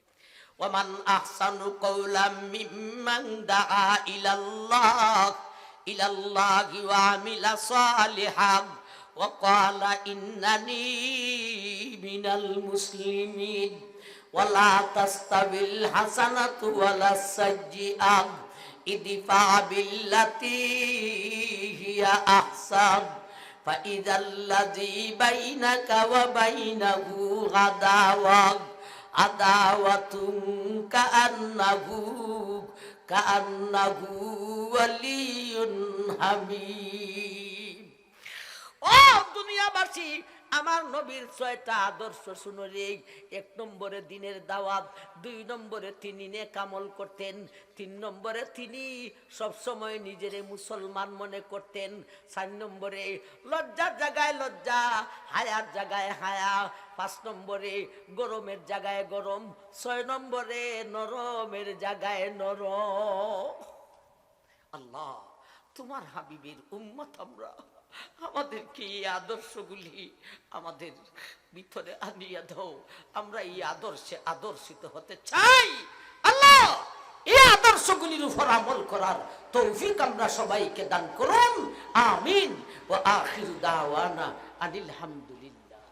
ওয়ামান আহসানু কাওলাম মিম্মান দাআ ইলাল্লাহি ওয়া আমিলা সালিহান ওয়া ক্বালা ইন্নানি মিনাল মুসলিমিন ওয়ালা তাস্তাবিল হাসানাতু ওয়ালাস সাইয়্যাত ইদফা বিল্লাতি হিয়া আহসান ফাইদাল্লাযী বাইনাকা ওয়া বাইনাহু আদাওয়াতুন কাআন্নাহু ওয়ালিয়ুন হামিদ। ও দুনিয়াবাসী, আমার নবীর 6টা আদর্শ শুনো রে। 1 নম্বরে দিনের দাওয়াত, 2 নম্বরে তিনি নেক আমল করতেন, 3 নম্বরে তিনি সব সময় নিজেরে মুসলমান মনে করতেন, 4 নম্বরে লজ্জার জায়গায় লজ্জা, হায়ার জায়গায় হায়া, 5 নম্বরে গরমের জায়গায় গরম, 6 নম্বরে নরমের জায়গায় নরম। আল্লাহ, তোমার হাবিবের উম্মত আমরা, আমাদেরকে এই আদর্শগুলি আমাদের ভিতরে আনিয়ে দাও। আমরা এই আদর্শে আদর্শিত হতে চাই। আল্লাহ, এই আদর্শগুলির উপর আমল করার তৌফিক আমরা সবাইকে দান করুন। আমিন। ওয়া আখিরু দাওয়ানা আনিল হামদুলিল্লাহ।